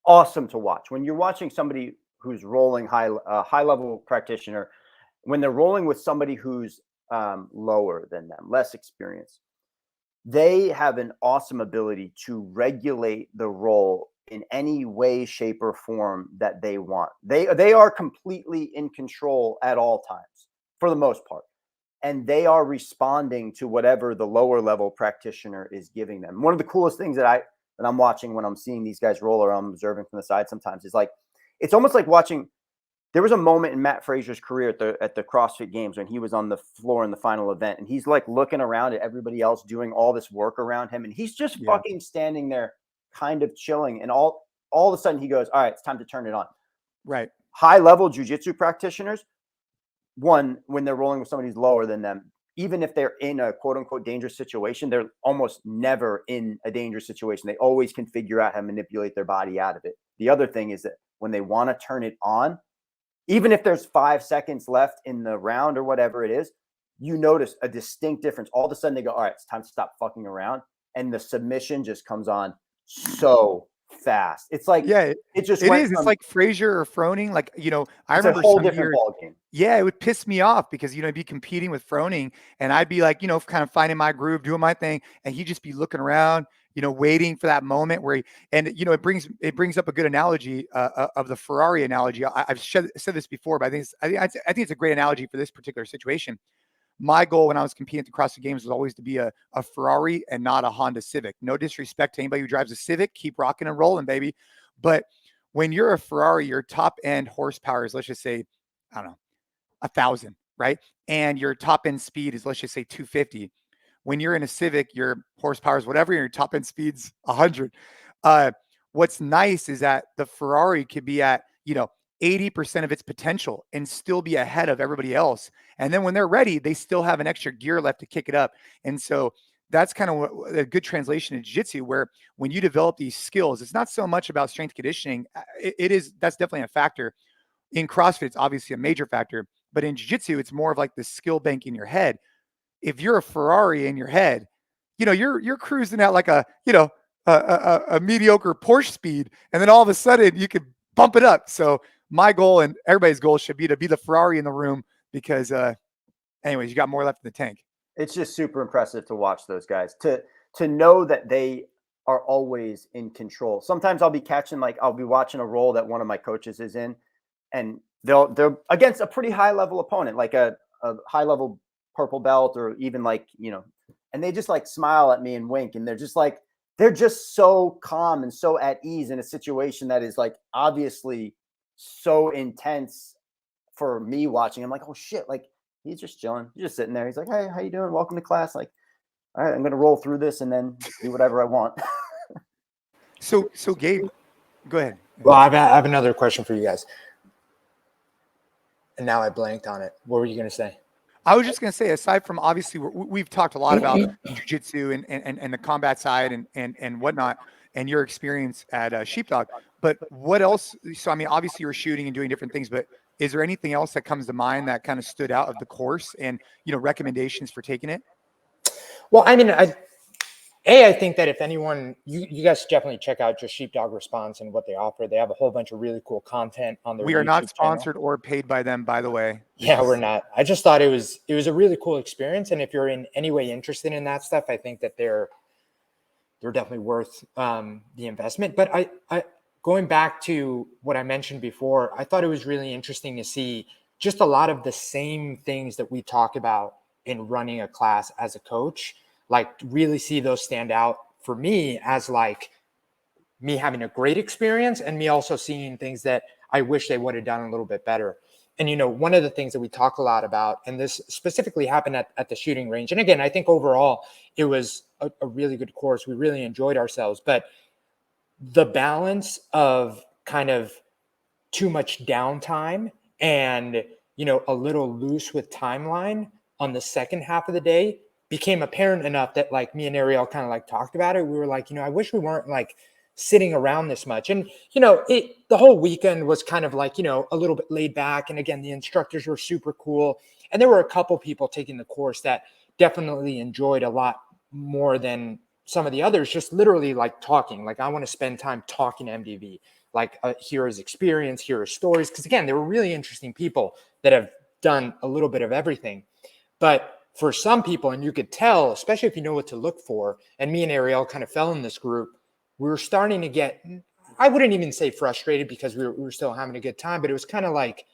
awesome to watch, when you're watching somebody who's rolling high-level practitioner, when they're rolling with somebody who's lower than them, less experienced, they have an awesome ability to regulate the roll in any way, shape, or form that they want. They are completely in control at all times, for the most part. And they are responding to whatever the lower level practitioner is giving them. One of the coolest things that I'm watching when I'm seeing these guys roll, or I'm observing from the side sometimes, is like, it's almost like watching. There was a moment in Matt Fraser's career at the CrossFit Games when he was on the floor in the final event, and he's like looking around at everybody else doing all this work around him, and he's just fucking standing there kind of chilling, and all of a sudden he goes, all right, it's time to turn it on. Right. High level jiu-jitsu practitioners, when they're rolling with somebody who's lower than them, even if they're in a quote unquote dangerous situation, they're almost never in a dangerous situation. They always can figure out how to manipulate their body out of it. The other thing is that when they want to turn it on, even if there's 5 seconds left in the round or whatever it is, you notice a distinct difference. All of a sudden they go, all right, it's time to stop fucking around. And the submission just comes on so fast. It's like, Yeah, it just it went is. It's from, like Frazier or Froning. Like, I it's a remember whole some different years. ball game. Yeah, it would piss me off because, I'd be competing with Froning and I'd be like, kind of finding my groove, doing my thing. And he'd just be looking around, waiting for that moment where it brings up a good analogy of the Ferrari analogy. I've said this before, but I think it's a great analogy for this particular situation. My goal when I was competing at the CrossFit Games was always to be a Ferrari and not a Honda Civic. No disrespect to anybody who drives a Civic, keep rocking and rolling, baby. But when you're a Ferrari, your top end horsepower is, let's just say, I don't know, 1,000, right? And your top end speed is, let's just say, 250. When you're in a Civic, your horsepower is whatever, your top end speed's 100. What's nice is that the Ferrari could be at, 80% of its potential and still be ahead of everybody else. And then when they're ready, they still have an extra gear left to kick it up. And so that's kind of a good translation in jiu-jitsu, where when you develop these skills, it's not so much about strength conditioning. That's definitely a factor. In CrossFit, it's obviously a major factor, but in jiu-jitsu, it's more of like the skill bank in your head. If you're a Ferrari in your head, you're cruising at like a mediocre Porsche speed, and then all of a sudden you could bump it up. So my goal and everybody's goal should be to be the Ferrari in the room because, anyways, you got more left in the tank. It's just super impressive to watch those guys, to know that they are always in control. Sometimes I'll be watching a roll that one of my coaches is in, and they're against a pretty high level opponent, like a high level purple belt, or even and they just like smile at me and wink. And they're just so calm and so at ease in a situation that is like obviously so intense for me watching. I'm like, oh shit, like he's just chilling. He's just sitting there. He's like, hey, how you doing? Welcome to class. Like, all right, I'm going to roll through this and then do whatever I want. So Gabe, go ahead. Well, I have another question for you guys. And now I blanked on it. What were you going to say? I was just going to say, aside from obviously we've talked a lot about jiu-jitsu and the combat side and whatnot, and your experience at Sheepdog, but what else? So, I mean, obviously you were shooting and doing different things, but is there anything else that comes to mind that kind of stood out of the course and, recommendations for taking it? Well, I mean, I think that if anyone, you guys definitely check out just Sheepdog Response and what they offer. They have a whole bunch of really cool content on their YouTube channel. We are not sponsored or paid by them, by the way. Yeah, we're not. I just thought it was a really cool experience. And if you're in any way interested in that stuff, I think that they're definitely worth the investment. But I going back to what I mentioned before, I thought it was really interesting to see just a lot of the same things that we talk about in running a class as a coach, like really see those stand out for me as like me having a great experience and me also seeing things that I wish they would have done a little bit better. And, one of the things that we talk a lot about, and this specifically happened at the shooting range. And again, I think overall it was a really good course. We really enjoyed ourselves, but the balance of kind of too much downtime and, a little loose with timeline on the second half of the day became apparent enough that like me and Ariel kind of like talked about it. We were like, I wish we weren't like sitting around this much. And, the whole weekend was kind of like, a little bit laid back. And again, the instructors were super cool. And there were a couple people taking the course that definitely enjoyed a lot more than some of the others, just literally like talking. Like, I want to spend time talking to MDV, like hear his experience, hear his stories. Cause again, they were really interesting people that have done a little bit of everything. But for some people, and you could tell, especially if you know what to look for, and me and Ariel kind of fell in this group, we were starting to get, I wouldn't even say frustrated because we were still having a good time, but it was kind of like,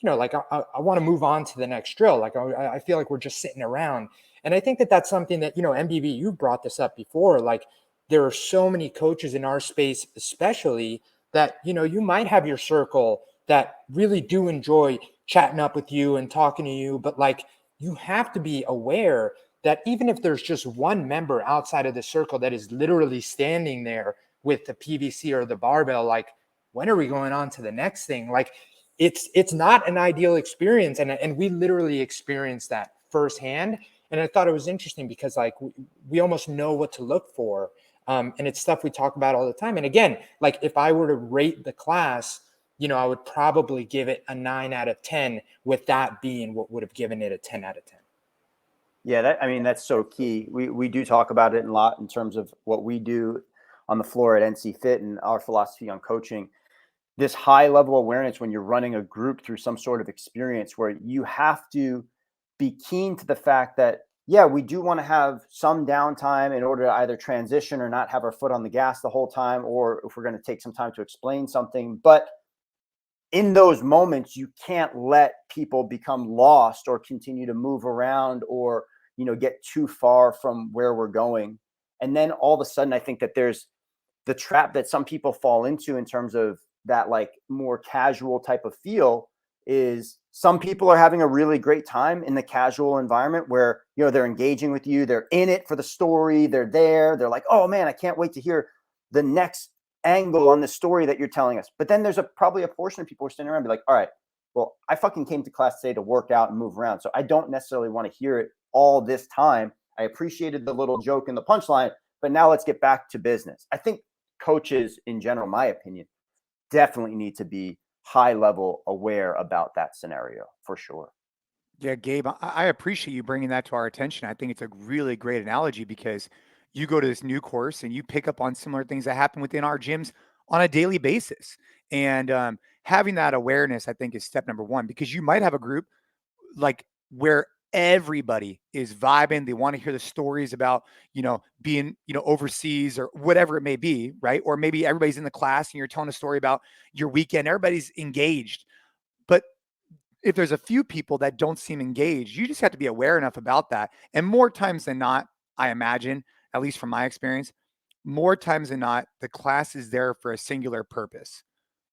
like I want to move on to the next drill. Like I feel like we're just sitting around. And I think that that's something that, MDV, you brought this up before, like there are so many coaches in our space, especially that, you might have your circle that really do enjoy chatting up with you and talking to you, but like you have to be aware that even if there's just one member outside of the circle that is literally standing there with the PVC or the barbell, like, when are we going on to the next thing? Like, it's not an ideal experience. And we literally experienced that firsthand. And I thought it was interesting because like we almost know what to look for. And it's stuff we talk about all the time. And again, like if I were to rate the class, I would probably give it a 9 out of 10, with that being what would have given it a 10 out of 10. Yeah, that's so key. We do talk about it a lot in terms of what we do on the floor at NCFIT and our philosophy on coaching, this high level awareness when you're running a group through some sort of experience where you have to be keen to the fact that, yeah, we do want to have some downtime in order to either transition or not have our foot on the gas the whole time, or if we're going to take some time to explain something. But in those moments, you can't let people become lost or continue to move around or, get too far from where we're going. And then all of a sudden, I think that there's the trap that some people fall into in terms of that like more casual type of feel is some people are having a really great time in the casual environment where, they're engaging with you. They're in it for the story. They're there. They're like, oh man, I can't wait to hear the next angle on the story that you're telling us. But then there's probably a portion of people who are standing around and be like, all right, well, I fucking came to class today to work out and move around. So I don't necessarily want to hear it all this time. I appreciated the little joke and the punchline, but now let's get back to business. I think coaches in general, my opinion, definitely need to be high level aware about that scenario for sure. Yeah, Gabe, I appreciate you bringing that to our attention. I think it's a really great analogy because you go to this new course and you pick up on similar things that happen within our gyms on a daily basis. And having that awareness, I think, is step number one, because you might have a group like where everybody is vibing. They want to hear the stories about, being, overseas or whatever it may be, right? Or maybe everybody's in the class and you're telling a story about your weekend. Everybody's engaged. But if there's a few people that don't seem engaged, you just have to be aware enough about that. And more times than not, I imagine, at least from my experience, more times than not, the class is there for a singular purpose.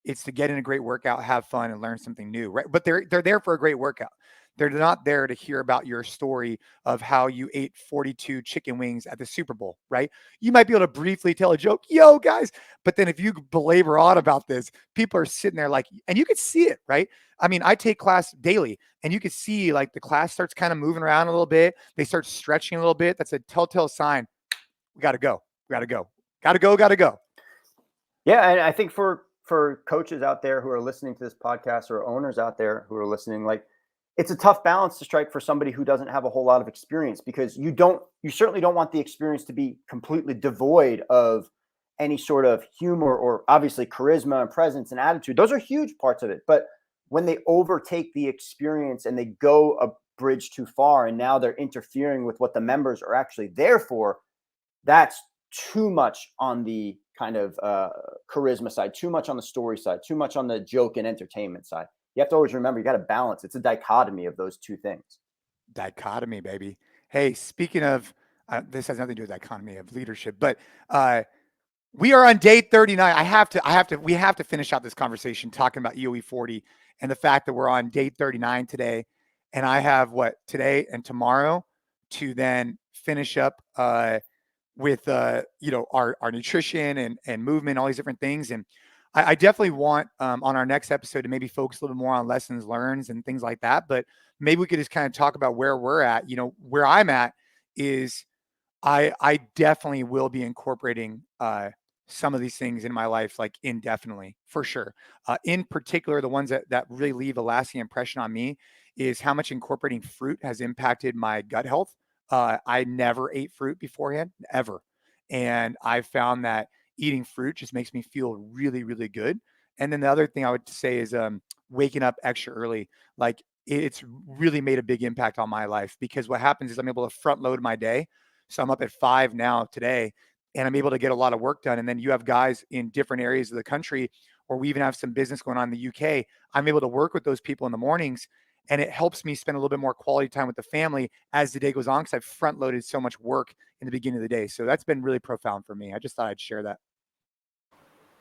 It's to get in a great workout, have fun, and learn something new, right? But they're there for a great workout. They're not there to hear about your story of how you ate 42 chicken wings at the Super Bowl, right? You might be able to briefly tell a joke, yo, guys. But then if you belabor on about this, people are sitting there like, and you can see it, right? I mean, I take class daily and you can see like the class starts kind of moving around a little bit. They start stretching a little bit. That's a telltale sign. We got to go. We got to go. Got to go. Got to go. Yeah. And I think for coaches out there who are listening to this podcast or owners out there who are listening, like, it's a tough balance to strike for somebody who doesn't have a whole lot of experience, because you certainly don't want the experience to be completely devoid of any sort of humor or obviously charisma and presence and attitude. Those are huge parts of it. But when they overtake the experience and they go a bridge too far and now they're interfering with what the members are actually there for, that's too much on the kind of charisma side, too much on the story side, too much on the joke and entertainment side. You have to always remember, you got to balance. It's a dichotomy of those two things. Dichotomy, baby. Hey, speaking of, this has nothing to do with dichotomy of leadership, but we are on day 39. We have to finish out this conversation talking about EOE 40 and the fact that we're on day 39 today. And I have today and tomorrow to then finish up with, our nutrition and movement, all these different things. And I definitely want on our next episode to maybe focus a little bit more on lessons learned and things like that. But maybe we could just kind of talk about where we're at. Where I'm at is I definitely will be incorporating some of these things in my life, like indefinitely, for sure. In particular, the ones that really leave a lasting impression on me is how much incorporating fruit has impacted my gut health. I never ate fruit beforehand, ever. And I found that eating fruit just makes me feel really, really good. And then the other thing I would say is waking up extra early. Like, it's really made a big impact on my life, because what happens is I'm able to front load my day. So I'm up at 5 now today, and I'm able to get a lot of work done. And then you have guys in different areas of the country, or we even have some business going on in the UK. I'm able to work with those people in the mornings, and it helps me spend a little bit more quality time with the family as the day goes on, because I've front loaded so much work in the beginning of the day. So that's been really profound for me. I just thought I'd share that.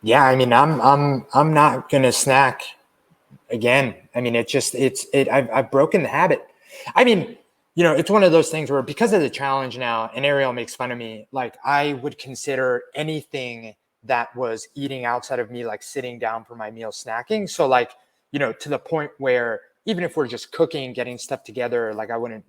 Yeah, I mean, I'm not gonna snack again. I mean, I've broken the habit. I mean, it's one of those things where, because of the challenge now, and Ariel makes fun of me, like, I would consider anything that was eating outside of me, like sitting down for my meal, snacking. So like, to the point where even if we're just cooking, getting stuff together, like I wouldn't,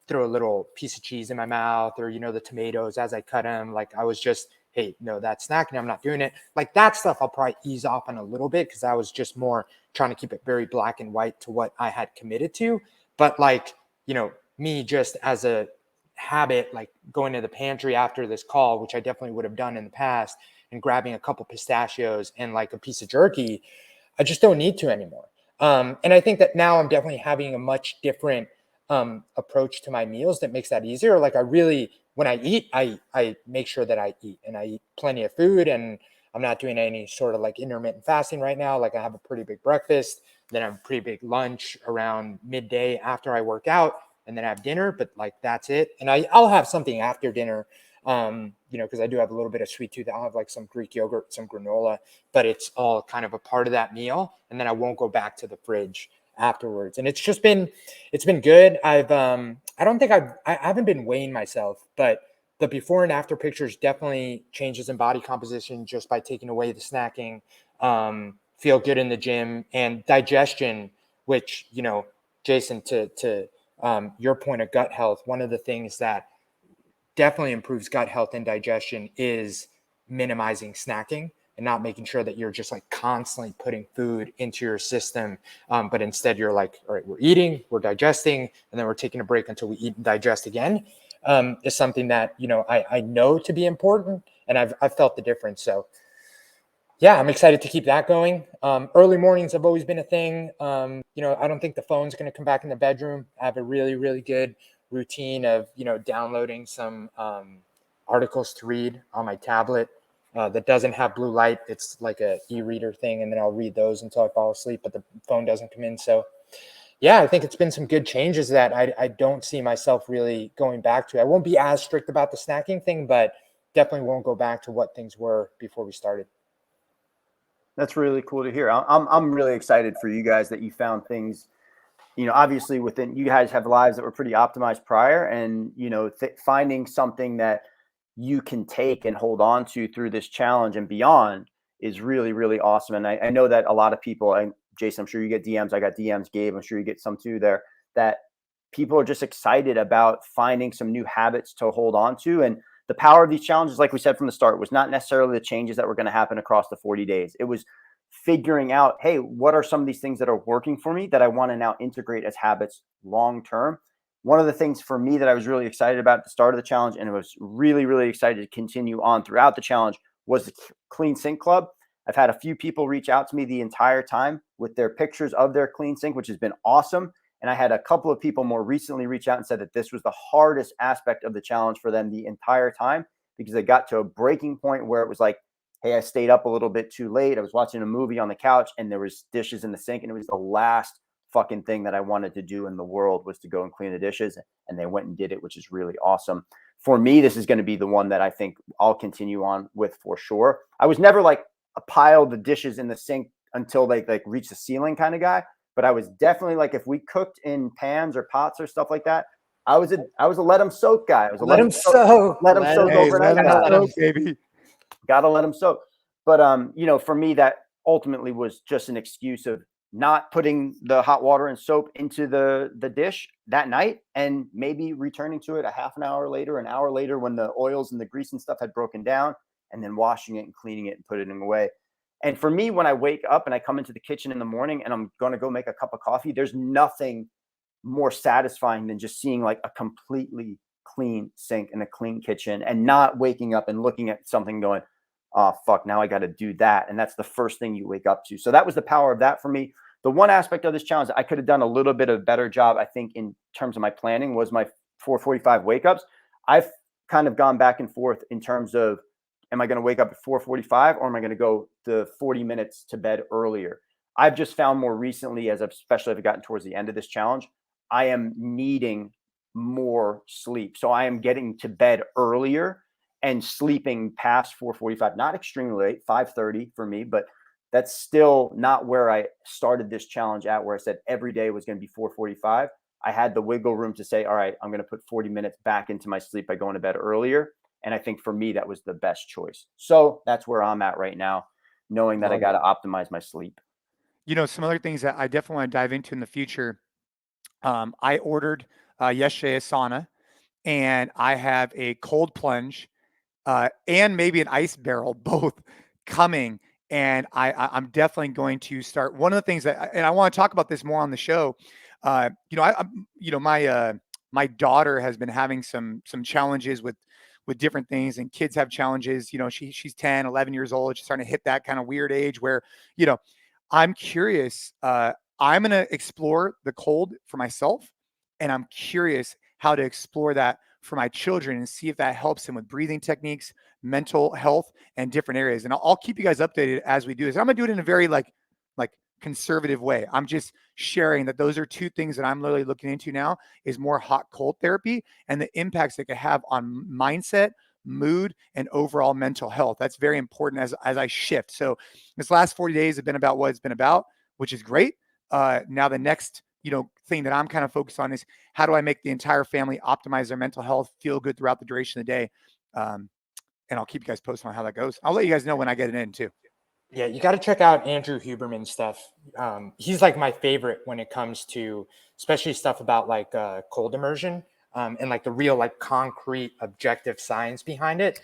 throw a little piece of cheese in my mouth, or, the tomatoes as I cut them. Like, I was just, hey, no, that's snacking. I'm not doing it. Like, that stuff I'll probably ease off on a little bit, because I was just more trying to keep it very black and white to what I had committed to. But like, me just as a habit, like going to the pantry after this call, which I definitely would have done in the past, and grabbing a couple pistachios and like a piece of jerky. I just don't need to anymore. And I think that now I'm definitely having a much different approach to my meals that makes that easier. Like I really, when I eat, I make sure that I eat, and I eat plenty of food, and I'm not doing any sort of like intermittent fasting right now. Like I have a pretty big breakfast, then I have a pretty big lunch around midday after I work out, and then I have dinner, but like that's it. And I'll have something after dinner, because I do have a little bit of sweet tooth. I'll have like some Greek yogurt, some granola, but it's all kind of a part of that meal. And then I won't go back to the fridge afterwards. And it's been good. I haven't been weighing myself, but the before and after pictures definitely changes in body composition just by taking away the snacking, feel good in the gym, and digestion, which, Jason, to your point of gut health, one of the things that definitely improves gut health and digestion is minimizing snacking and not making sure that you're just like constantly putting food into your system. But instead you're like, all right, we're eating, we're digesting, and then we're taking a break until we eat and digest again, is something that, I know to be important, and I've felt the difference. So yeah, I'm excited to keep that going. Early mornings have always been a thing. I don't think the phone's going to come back in the bedroom. I have a really, really good routine of, downloading some articles to read on my tablet that doesn't have blue light. It's like a e-reader thing, and then I'll read those until I fall asleep, but the phone doesn't come in. So yeah, I think it's been some good changes that I don't see myself really going back to. I won't be as strict about the snacking thing, but definitely won't go back to what things were before we started. That's really cool to hear. I'm really excited for you guys that you found things, obviously within, you guys have lives that were pretty optimized prior, and, finding something that you can take and hold on to through this challenge and beyond is really, really awesome. And I know that a lot of people, and Jason, I'm sure you get DMs. I got DMs, Gabe, I'm sure you get some too there, that people are just excited about finding some new habits to hold on to. And the power of these challenges, like we said from the start, was not necessarily the changes that were going to happen across the 40 days. It was figuring out, hey, what are some of these things that are working for me that I want to now integrate as habits long term? One of the things for me that I was really excited about at the start of the challenge, and I was really, really excited to continue on throughout the challenge, was the Clean Sink Club. I've had a few people reach out to me the entire time with their pictures of their clean sink, which has been awesome. And I had a couple of people more recently reach out and said that this was the hardest aspect of the challenge for them the entire time, because they got to a breaking point where it was like, hey, I stayed up a little bit too late. I was watching a movie on the couch and there was dishes in the sink, and it was the last fucking thing that I wanted to do in the world was to go and clean the dishes. And they went and did it, which is really awesome. For me, this is going to be the one that I think I'll continue on with for sure. I was never like a pile the dishes in the sink until they like reach the ceiling kind of guy. But I was definitely like, if we cooked in pans or pots or stuff like that, I was a let them soak guy. I was a let them soak overnight guy. Baby. Gotta let them soak. But for me, that ultimately was just an excuse of not putting the hot water and soap into the dish that night, and maybe returning to it a half an hour later, an hour later, when the oils and the grease and stuff had broken down, and then washing it and cleaning it and putting it away. And for me, when I wake up and I come into the kitchen in the morning and I'm going to go make a cup of coffee, there's nothing more satisfying than just seeing like a completely clean sink and a clean kitchen, and not waking up and looking at something going, oh, fuck, now I got to do that. And that's the first thing you wake up to. So that was the power of that for me. The one aspect of this challenge that I could have done a little bit of a better job, I think, in terms of my planning, was my 4:45 wake ups. I've kind of gone back and forth in terms of, am I going to wake up at 4:45 or am I going to go the 40 minutes to bed earlier? I've just found more recently, especially as I've gotten towards the end of this challenge, I am needing more sleep. So I am getting to bed earlier and sleeping past 4:45, not extremely late, 5:30 for me, but that's still not where I started this challenge at, where I said every day was going to be 4:45. I had the wiggle room to say, all right, I'm going to put 40 minutes back into my sleep by going to bed earlier. And I think for me, that was the best choice. So that's where I'm at right now, knowing that I got to optimize my sleep. Some other things that I definitely want to dive into in the future. I ordered yesterday a sauna, and I have a cold plunge and maybe an ice barrel, both coming. And I'm definitely going to start. One of the things that, and I want to talk about this more on the show. My daughter has been having some challenges with with different things, and kids have challenges. You know, she's 10, 11 years old. She's starting to hit that kind of weird age where, you know, I'm curious. I'm going to explore the cold for myself, and I'm curious how to explore that for my children and see if that helps them with breathing techniques, mental health, and different areas. And I'll keep you guys updated as we do this. I'm going to do it in a very like conservative way. I'm just sharing that those are two things that I'm literally looking into now, is more hot cold therapy and the impacts it could have on mindset, mood, and overall mental health. That's very important as I shift. So this last 40 days have been about what it's been about, which is great. Now the next, you know, thing that I'm kind of focused on is how do I make the entire family optimize their mental health, feel good throughout the duration of the day. And I'll keep you guys posted on how that goes. I'll let you guys know when I get it in too. Yeah, you got to check out Andrew Huberman's stuff. He's like my favorite when it comes to especially stuff about like cold immersion and like the real like concrete objective science behind it.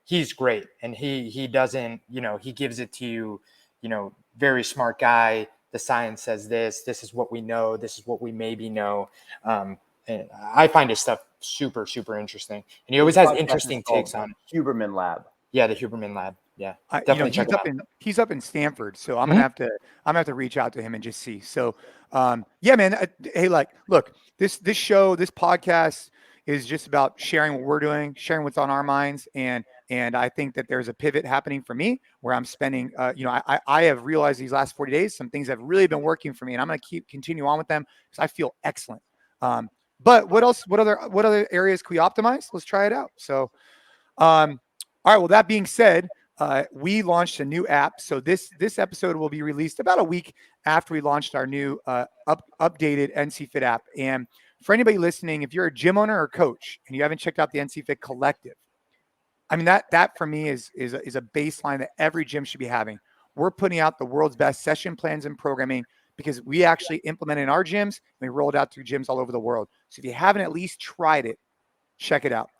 He's great, and he doesn't, you know, he gives it to you, you know, very smart guy. The science says this is what we know. This is what we maybe know. And I find his stuff super, super interesting. And he always has interesting takes on it. Huberman Lab. Yeah, the Huberman Lab. Yeah, you know, he's up in Stanford, so I'm gonna have to reach out to him and just see. So, yeah, man. Hey, like, look, this podcast is just about sharing what we're doing, sharing what's on our minds, and I think that there's a pivot happening for me where I'm spending, you know, I have realized these last 40 days some things have really been working for me, and I'm gonna continue on with them because I feel excellent. But what else? What other areas can we optimize? Let's try it out. So, all right. Well, that being said. We launched a new app. So this episode will be released about a week after we launched our new updated NCFIT app. And for anybody listening, if you're a gym owner or coach and you haven't checked out the NCFIT Collective, I mean, that for me is a baseline that every gym should be having. We're putting out the world's best session plans and programming because we actually implement it in our gyms and we roll it out through gyms all over the world. So if you haven't at least tried it, check it out.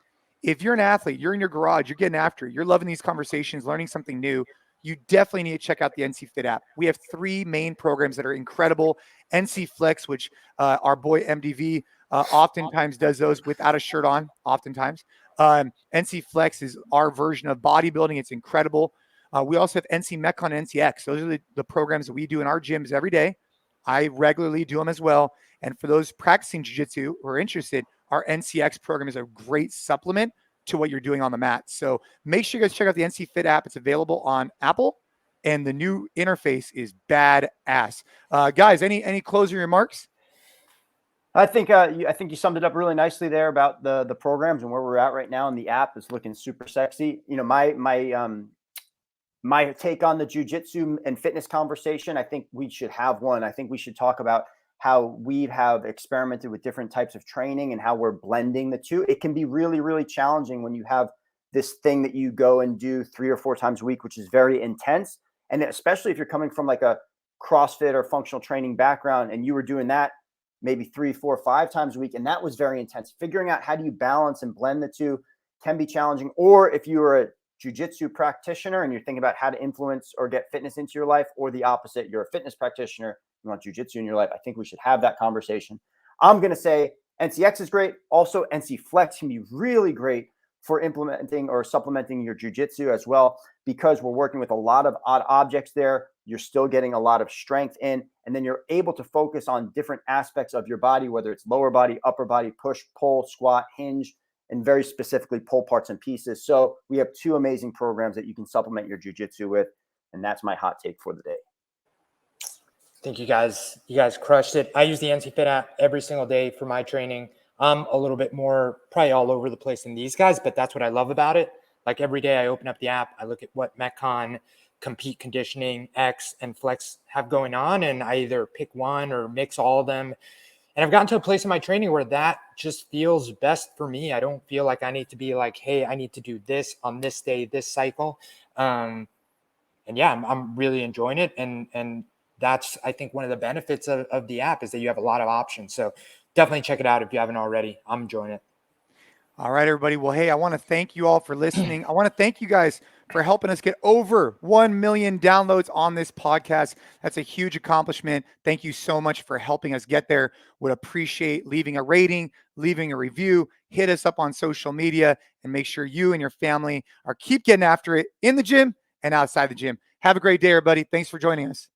If you're an athlete, you're in your garage, you're getting after it, you're loving these conversations, learning something new, you definitely need to check out the NCFIT app. We have 3 main programs that are incredible. NC Flex, which our boy MDV oftentimes does those without a shirt on, oftentimes. NC Flex is our version of bodybuilding. It's incredible. We also have NC Metcon and NCX. Those are the programs that we do in our gyms every day. I regularly do them as well. And for those practicing jiu-jitsu who are interested, our NCX program is a great supplement to what you're doing on the mat. So make sure you guys check out the NCFIT app. It's available on Apple, and the new interface is badass. Guys, any closing remarks? I think you summed it up really nicely there about the programs and where we're at right now. And the app is looking super sexy. You know, my take on the jiu-jitsu and fitness conversation, I think we should have one. I think we should talk about how we have experimented with different types of training and how we're blending the two. It can be really, really challenging when you have this thing that you go and do 3 or 4 times a week, which is very intense. And especially if you're coming from like a CrossFit or functional training background and you were doing that maybe 3, 4, 5 times a week, and that was very intense. Figuring out how do you balance and blend the two can be challenging. Or if you are a jiu-jitsu practitioner and you're thinking about how to influence or get fitness into your life, or the opposite, you're a fitness practitioner, you want jiu-jitsu in your life, I think we should have that conversation. I'm going to say NCX is great. Also, NC Flex can be really great for implementing or supplementing your jiu-jitsu as well, because we're working with a lot of odd objects there. You're still getting a lot of strength in, and then you're able to focus on different aspects of your body, whether it's lower body, upper body, push, pull, squat, hinge, and very specifically pull parts and pieces. So we have 2 amazing programs that you can supplement your jiu-jitsu with. And that's my hot take for the day. I think you guys crushed it. I use the NCFIT app every single day for my training. I'm a little bit more probably all over the place than these guys, but that's what I love about it. Like every day I open up the app, I look at what Metcon, Compete Conditioning, X, and Flex have going on, and I either pick one or mix all of them. And I've gotten to a place in my training where that just feels best for me. I don't feel like I need to be like, hey, I need to do this on this day, this cycle. And yeah, I'm really enjoying it. And that's, I think, one of the benefits of the app is that you have a lot of options. So definitely check it out if you haven't already. I'm enjoying it. All right, everybody. Well, hey, I want to thank you all for listening. I want to thank you guys for helping us get over 1 million downloads on this podcast. That's a huge accomplishment. Thank you so much for helping us get there. Would appreciate leaving a rating, leaving a review, hit us up on social media, and make sure you and your family keep getting after it in the gym and outside the gym. Have a great day, everybody. Thanks for joining us.